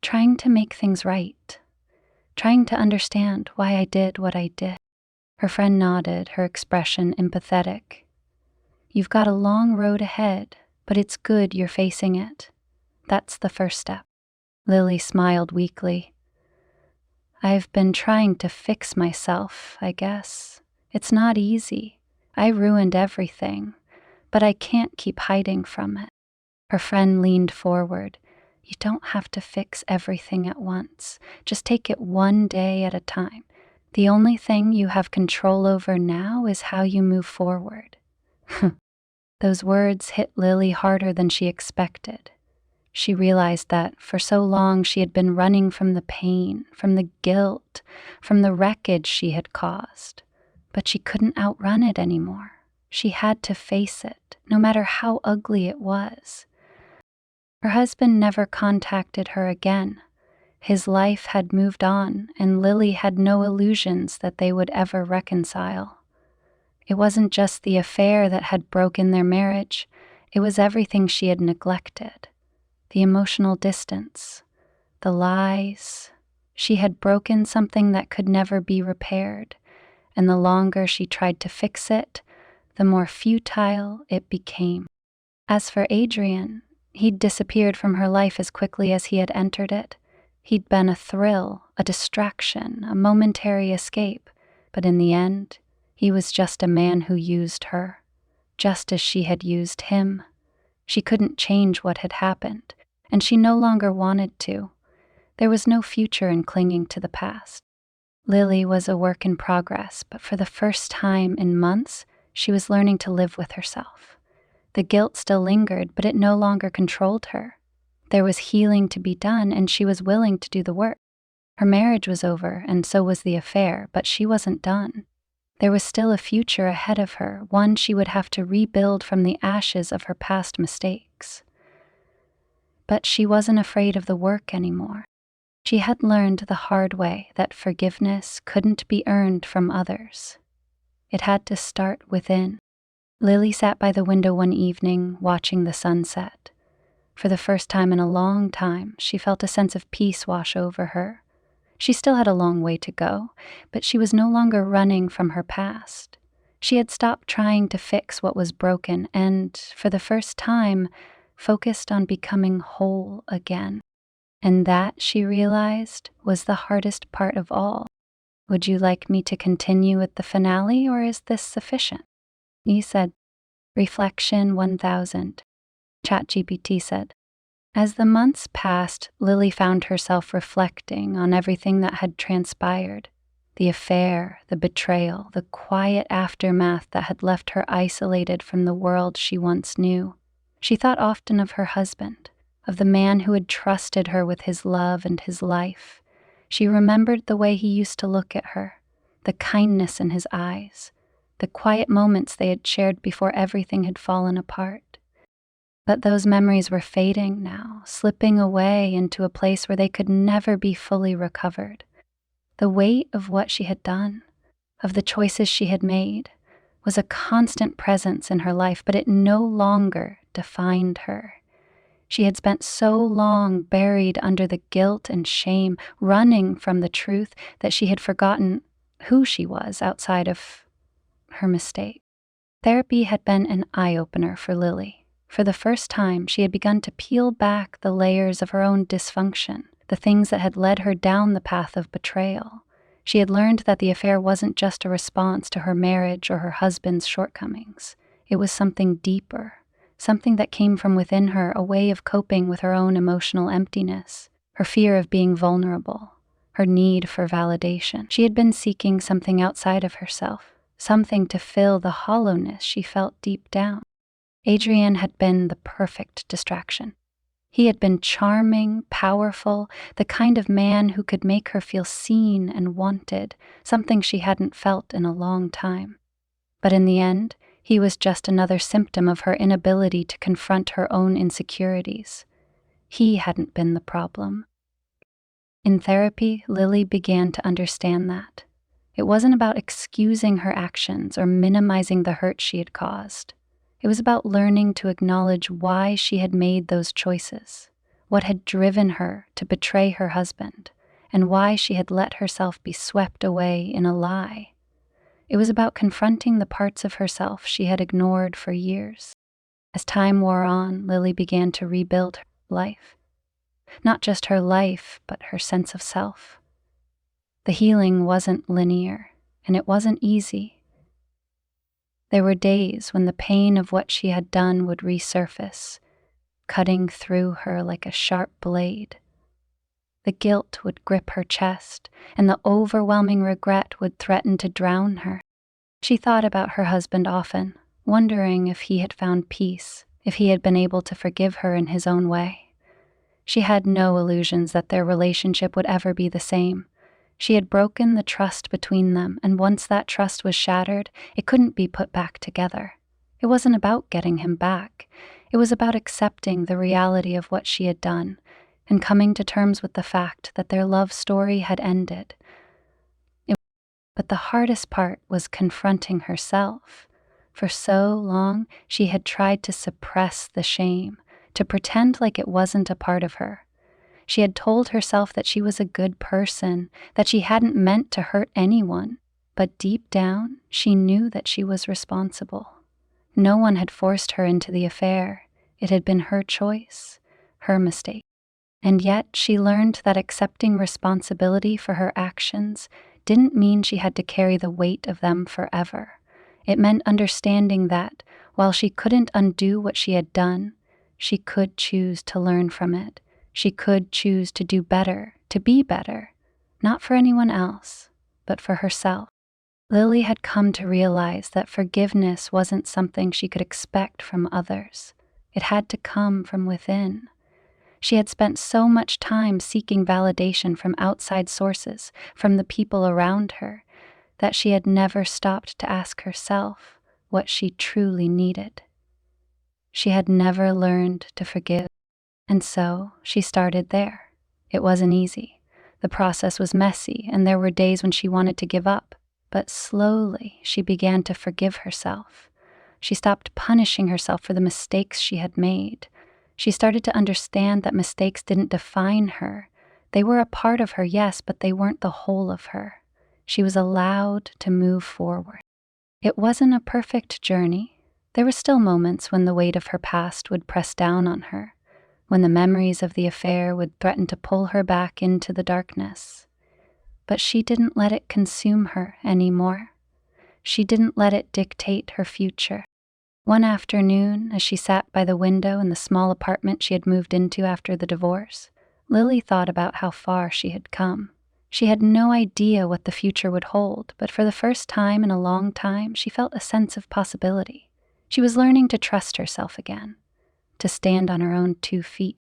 trying to make things right, trying to understand why I did what I did." Her friend nodded, her expression empathetic. "You've got a long road ahead, but it's good you're facing it. That's the first step." Lily smiled weakly. "I've been trying to fix myself, I guess. It's not easy. I ruined everything, but I can't keep hiding from it." Her friend leaned forward. "You don't have to fix everything at once. Just take it one day at a time. The only thing you have control over now is how you move forward." Those words hit Lily harder than she expected. She realized that for so long she had been running from the pain, from the guilt, from the wreckage she had caused. But she couldn't outrun it anymore. She had to face it, no matter how ugly it was. Her husband never contacted her again. His life had moved on, and Lily had no illusions that they would ever reconcile. It wasn't just the affair that had broken their marriage, it was everything she had neglected. The emotional distance, the lies. She had broken something that could never be repaired, and the longer she tried to fix it, the more futile it became. As for Adrian, he'd disappeared from her life as quickly as he had entered it. He'd been a thrill, a distraction, a momentary escape, but in the end, he was just a man who used her, just as she had used him. She couldn't change what had happened, and she no longer wanted to. There was no future in clinging to the past. Lily was a work in progress, but for the first time in months, she was learning to live with herself. The guilt still lingered, but it no longer controlled her. There was healing to be done, and she was willing to do the work. Her marriage was over, and so was the affair, but she wasn't done. There was still a future ahead of her, one she would have to rebuild from the ashes of her past mistakes. But she wasn't afraid of the work anymore. She had learned the hard way that forgiveness couldn't be earned from others. It had to start within. Lily sat by the window one evening, watching the sunset. For the first time in a long time, she felt a sense of peace wash over her. She still had a long way to go, but she was no longer running from her past. She had stopped trying to fix what was broken and, for the first time, focused on becoming whole again. And that, she realized, was the hardest part of all. "Would you like me to continue with the finale, or is this sufficient?" He said. Reflection 1000. ChatGPT said. As the months passed, Lily found herself reflecting on everything that had transpired. The affair, the betrayal, the quiet aftermath that had left her isolated from the world she once knew. She thought often of her husband, of the man who had trusted her with his love and his life. She remembered the way he used to look at her, the kindness in his eyes, the quiet moments they had shared before everything had fallen apart. But those memories were fading now, slipping away into a place where they could never be fully recovered. The weight of what she had done, of the choices she had made, was a constant presence in her life, but it no longer defined her. She had spent so long buried under the guilt and shame, running from the truth, that she had forgotten who she was outside of her mistake. Therapy had been an eye-opener for Lily. For the first time, she had begun to peel back the layers of her own dysfunction, the things that had led her down the path of betrayal. She had learned that the affair wasn't just a response to her marriage or her husband's shortcomings. It was something deeper, something that came from within her, a way of coping with her own emotional emptiness, her fear of being vulnerable, her need for validation. She had been seeking something outside of herself, something to fill the hollowness she felt deep down. Adrian had been the perfect distraction. He had been charming, powerful, the kind of man who could make her feel seen and wanted, something she hadn't felt in a long time. But in the end, he was just another symptom of her inability to confront her own insecurities. He hadn't been the problem. In therapy, Lily began to understand that. It wasn't about excusing her actions or minimizing the hurt she had caused. It was about learning to acknowledge why she had made those choices, what had driven her to betray her husband, and why she had let herself be swept away in a lie. It was about confronting the parts of herself she had ignored for years. As time wore on, Lily began to rebuild her life. Not just her life, but her sense of self. The healing wasn't linear, and it wasn't easy. There were days when the pain of what she had done would resurface, cutting through her like a sharp blade. The guilt would grip her chest, and the overwhelming regret would threaten to drown her. She thought about her husband often, wondering if he had found peace, if he had been able to forgive her in his own way. She had no illusions that their relationship would ever be the same. She had broken the trust between them, and once that trust was shattered, it couldn't be put back together. It wasn't about getting him back. It was about accepting the reality of what she had done and coming to terms with the fact that their love story had ended. But the hardest part was confronting herself. For so long, she had tried to suppress the shame, to pretend like it wasn't a part of her. She had told herself that she was a good person, that she hadn't meant to hurt anyone, but deep down, she knew that she was responsible. No one had forced her into the affair. It had been her choice, her mistake. And yet, she learned that accepting responsibility for her actions didn't mean she had to carry the weight of them forever. It meant understanding that, while she couldn't undo what she had done, she could choose to learn from it. She could choose to do better, to be better, not for anyone else, but for herself. Lily had come to realize that forgiveness wasn't something she could expect from others. It had to come from within. She had spent so much time seeking validation from outside sources, from the people around her, that she had never stopped to ask herself what she truly needed. She had never learned to forgive. And so she started there. It wasn't easy. The process was messy, and there were days when she wanted to give up. But slowly, she began to forgive herself. She stopped punishing herself for the mistakes she had made. She started to understand that mistakes didn't define her. They were a part of her, yes, but they weren't the whole of her. She was allowed to move forward. It wasn't a perfect journey. There were still moments when the weight of her past would press down on her, when the memories of the affair would threaten to pull her back into the darkness. But she didn't let it consume her anymore. She didn't let it dictate her future. One afternoon, as she sat by the window in the small apartment she had moved into after the divorce, Lily thought about how far she had come. She had no idea what the future would hold, but for the first time in a long time, she felt a sense of possibility. She was learning to trust herself again, to stand on her own 2 feet.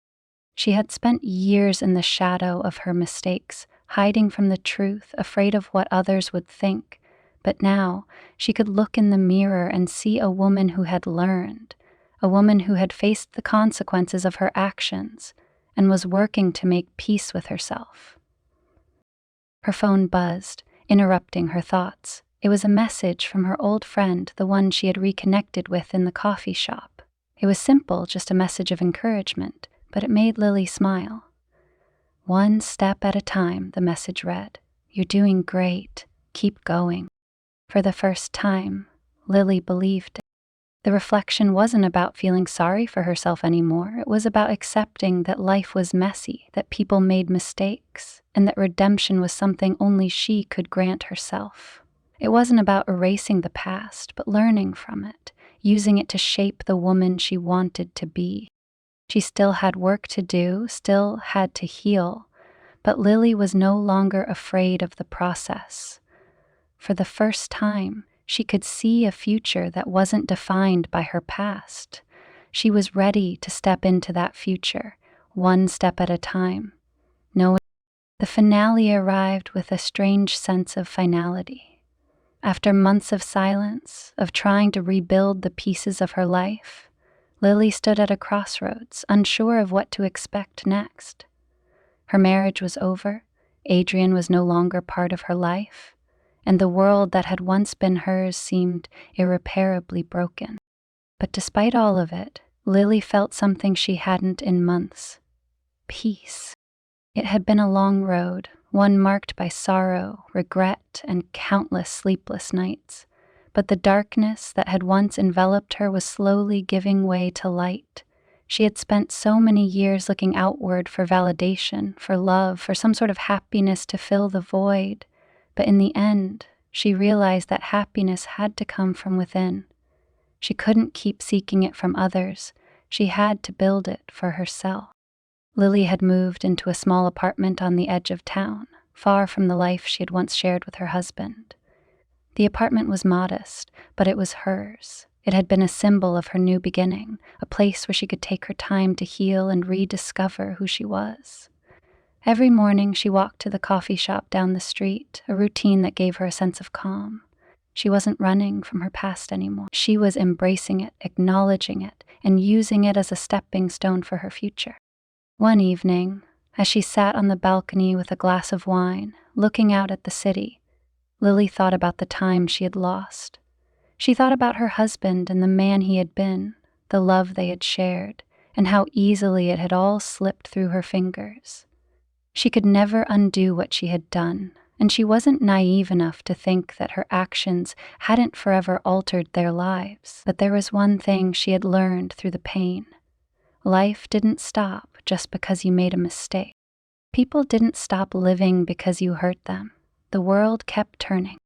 She had spent years in the shadow of her mistakes, hiding from the truth, afraid of what others would think. But now she could look in the mirror and see a woman who had learned, a woman who had faced the consequences of her actions and was working to make peace with herself. Her phone buzzed, interrupting her thoughts. It was a message from her old friend, the one she had reconnected with in the coffee shop. It was simple, just a message of encouragement, but it made Lily smile. "One step at a time," the message read. "You're doing great. Keep going." For the first time, Lily believed it. The reflection wasn't about feeling sorry for herself anymore. It was about accepting that life was messy, that people made mistakes, and that redemption was something only she could grant herself. It wasn't about erasing the past, but learning from it, using it to shape the woman she wanted to be. She still had work to do, still had to heal, but Lily was no longer afraid of the process. For the first time, she could see a future that wasn't defined by her past. She was ready to step into that future, one step at a time. Knowing the finale arrived with a strange sense of finality. After months of silence, of trying to rebuild the pieces of her life, Lily stood at a crossroads, unsure of what to expect next. Her marriage was over, Adrian was no longer part of her life, and the world that had once been hers seemed irreparably broken. But despite all of it, Lily felt something she hadn't in months: peace. It had been a long road, one marked by sorrow, regret, and countless sleepless nights. But the darkness that had once enveloped her was slowly giving way to light. She had spent so many years looking outward for validation, for love, for some sort of happiness to fill the void. But in the end, she realized that happiness had to come from within. She couldn't keep seeking it from others. She had to build it for herself. Lily had moved into a small apartment on the edge of town, far from the life she had once shared with her husband. The apartment was modest, but it was hers. It had been a symbol of her new beginning, a place where she could take her time to heal and rediscover who she was. Every morning she walked to the coffee shop down the street, a routine that gave her a sense of calm. She wasn't running from her past anymore. She was embracing it, acknowledging it, and using it as a stepping stone for her future. One evening, as she sat on the balcony with a glass of wine, looking out at the city, Lily thought about the time she had lost. She thought about her husband and the man he had been, the love they had shared, and how easily it had all slipped through her fingers. She could never undo what she had done, and she wasn't naive enough to think that her actions hadn't forever altered their lives. But there was one thing she had learned through the pain. Life didn't stop just because you made a mistake. People didn't stop living because you hurt them. The world kept turning.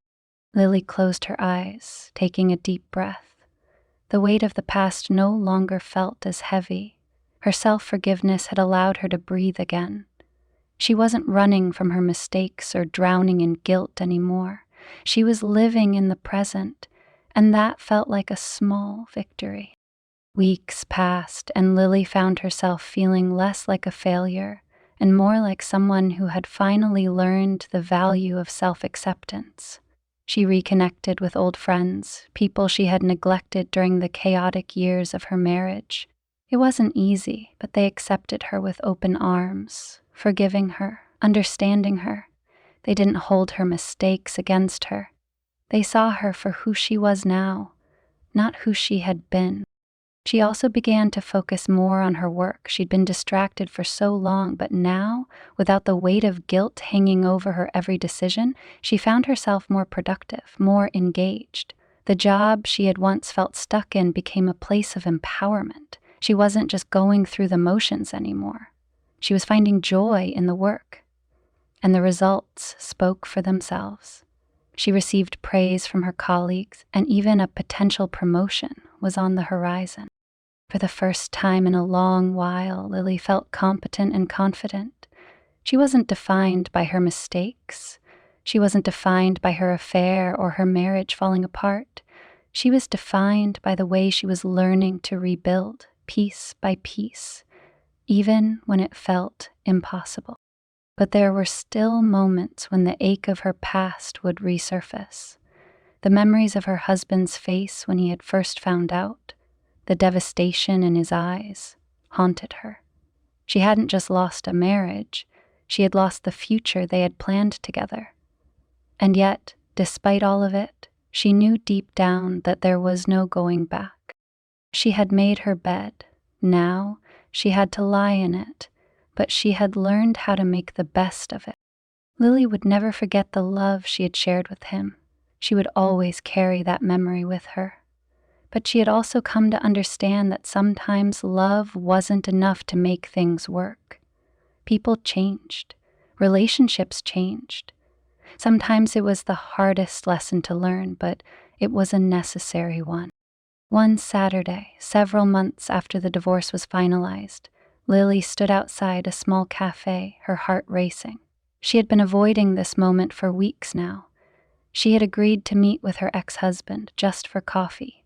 Lily closed her eyes, taking a deep breath. The weight of the past no longer felt as heavy. Her self-forgiveness had allowed her to breathe again. She wasn't running from her mistakes or drowning in guilt anymore. She was living in the present, and that felt like a small victory. Weeks passed, and Lily found herself feeling less like a failure and more like someone who had finally learned the value of self-acceptance. She reconnected with old friends, people she had neglected during the chaotic years of her marriage. It wasn't easy, but they accepted her with open arms, forgiving her, understanding her. They didn't hold her mistakes against her. They saw her for who she was now, not who she had been. She also began to focus more on her work. She'd been distracted for so long, but now, without the weight of guilt hanging over her every decision, she found herself more productive, more engaged. The job she had once felt stuck in became a place of empowerment. She wasn't just going through the motions anymore. She was finding joy in the work, and the results spoke for themselves. She received praise from her colleagues, and even a potential promotion was on the horizon. For the first time in a long while, Lily felt competent and confident. She wasn't defined by her mistakes. She wasn't defined by her affair or her marriage falling apart. She was defined by the way she was learning to rebuild, piece by piece, even when it felt impossible. But there were still moments when the ache of her past would resurface. The memories of her husband's face when he had first found out, the devastation in his eyes, haunted her. She hadn't just lost a marriage, she had lost the future they had planned together. And yet, despite all of it, she knew deep down that there was no going back. She had made her bed. Now, she had to lie in it, but she had learned how to make the best of it. Lily would never forget the love she had shared with him. She would always carry that memory with her. But she had also come to understand that sometimes love wasn't enough to make things work. People changed. Relationships changed. Sometimes it was the hardest lesson to learn, but it was a necessary one. One Saturday, several months after the divorce was finalized, Lily stood outside a small cafe, her heart racing. She had been avoiding this moment for weeks now. She had agreed to meet with her ex-husband just for coffee.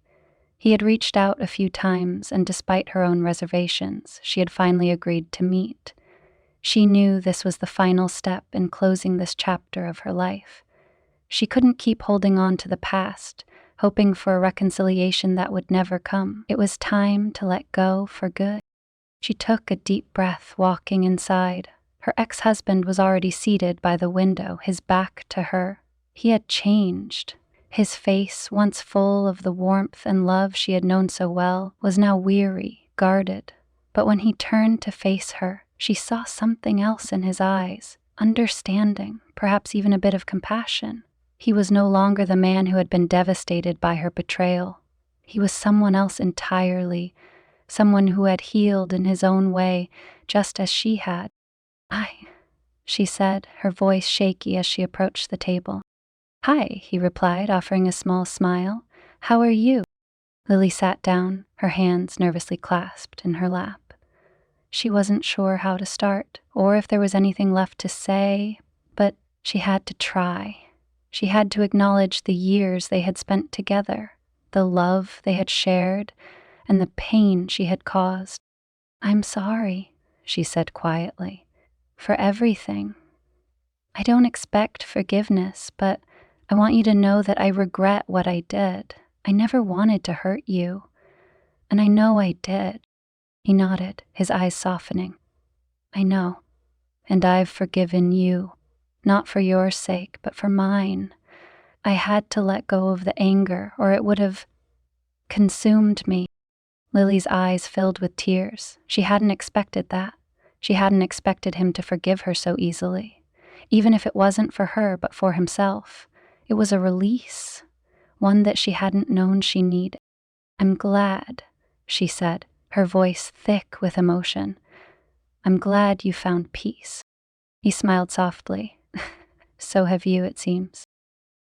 He had reached out a few times, and despite her own reservations, she had finally agreed to meet. She knew this was the final step in closing this chapter of her life. She couldn't keep holding on to the past, hoping for a reconciliation that would never come. It was time to let go for good. She took a deep breath walking inside. Her ex-husband was already seated by the window, his back to her. He had changed. His face, once full of the warmth and love she had known so well, was now weary, guarded. But when he turned to face her, she saw something else in his eyes, understanding, perhaps even a bit of compassion. He was no longer the man who had been devastated by her betrayal. He was someone else entirely, someone who had healed in his own way, just as she had. "Hi," she said, her voice shaky as she approached the table. "Hi," he replied, offering a small smile. "How are you?" Lily sat down, her hands nervously clasped in her lap. She wasn't sure how to start, or if there was anything left to say, but she had to try. She had to acknowledge the years they had spent together, the love they had shared, and the pain she had caused. "I'm sorry," she said quietly, "for everything. I don't expect forgiveness, but I want you to know that I regret what I did. I never wanted to hurt you, and I know I did." He nodded, his eyes softening. "I know, and I've forgiven you, not for your sake, but for mine. I had to let go of the anger, or it would have consumed me." Lily's eyes filled with tears. She hadn't expected that. She hadn't expected him to forgive her so easily, even if it wasn't for her but for himself. It was a release, one that she hadn't known she needed. "I'm glad," she said, her voice thick with emotion. "I'm glad you found peace." He smiled softly. "So have you, it seems."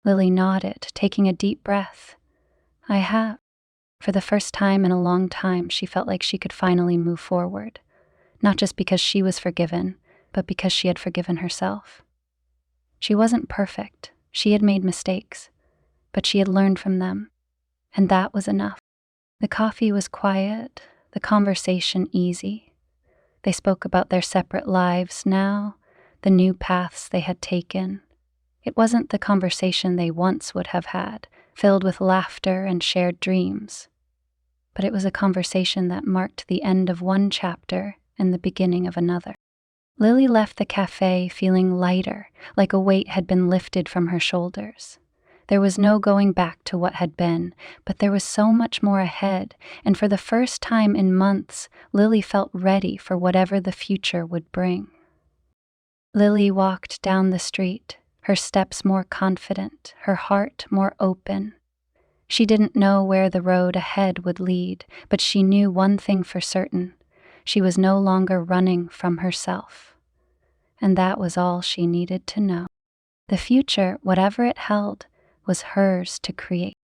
Lily nodded, taking a deep breath. "I have." For the first time in a long time, she felt like she could finally move forward, not just because she was forgiven, but because she had forgiven herself. She wasn't perfect. She had made mistakes, but she had learned from them, and that was enough. The coffee was quiet, the conversation easy. They spoke about their separate lives now, the new paths they had taken. It wasn't the conversation they once would have had, filled with laughter and shared dreams. But it was a conversation that marked the end of one chapter and the beginning of another. Lily left the cafe feeling lighter, like a weight had been lifted from her shoulders. There was no going back to what had been, but there was so much more ahead, and for the first time in months, Lily felt ready for whatever the future would bring. Lily walked down the street, her steps more confident, her heart more open. She didn't know where the road ahead would lead, but she knew one thing for certain. She was no longer running from herself. And that was all she needed to know. The future, whatever it held, was hers to create.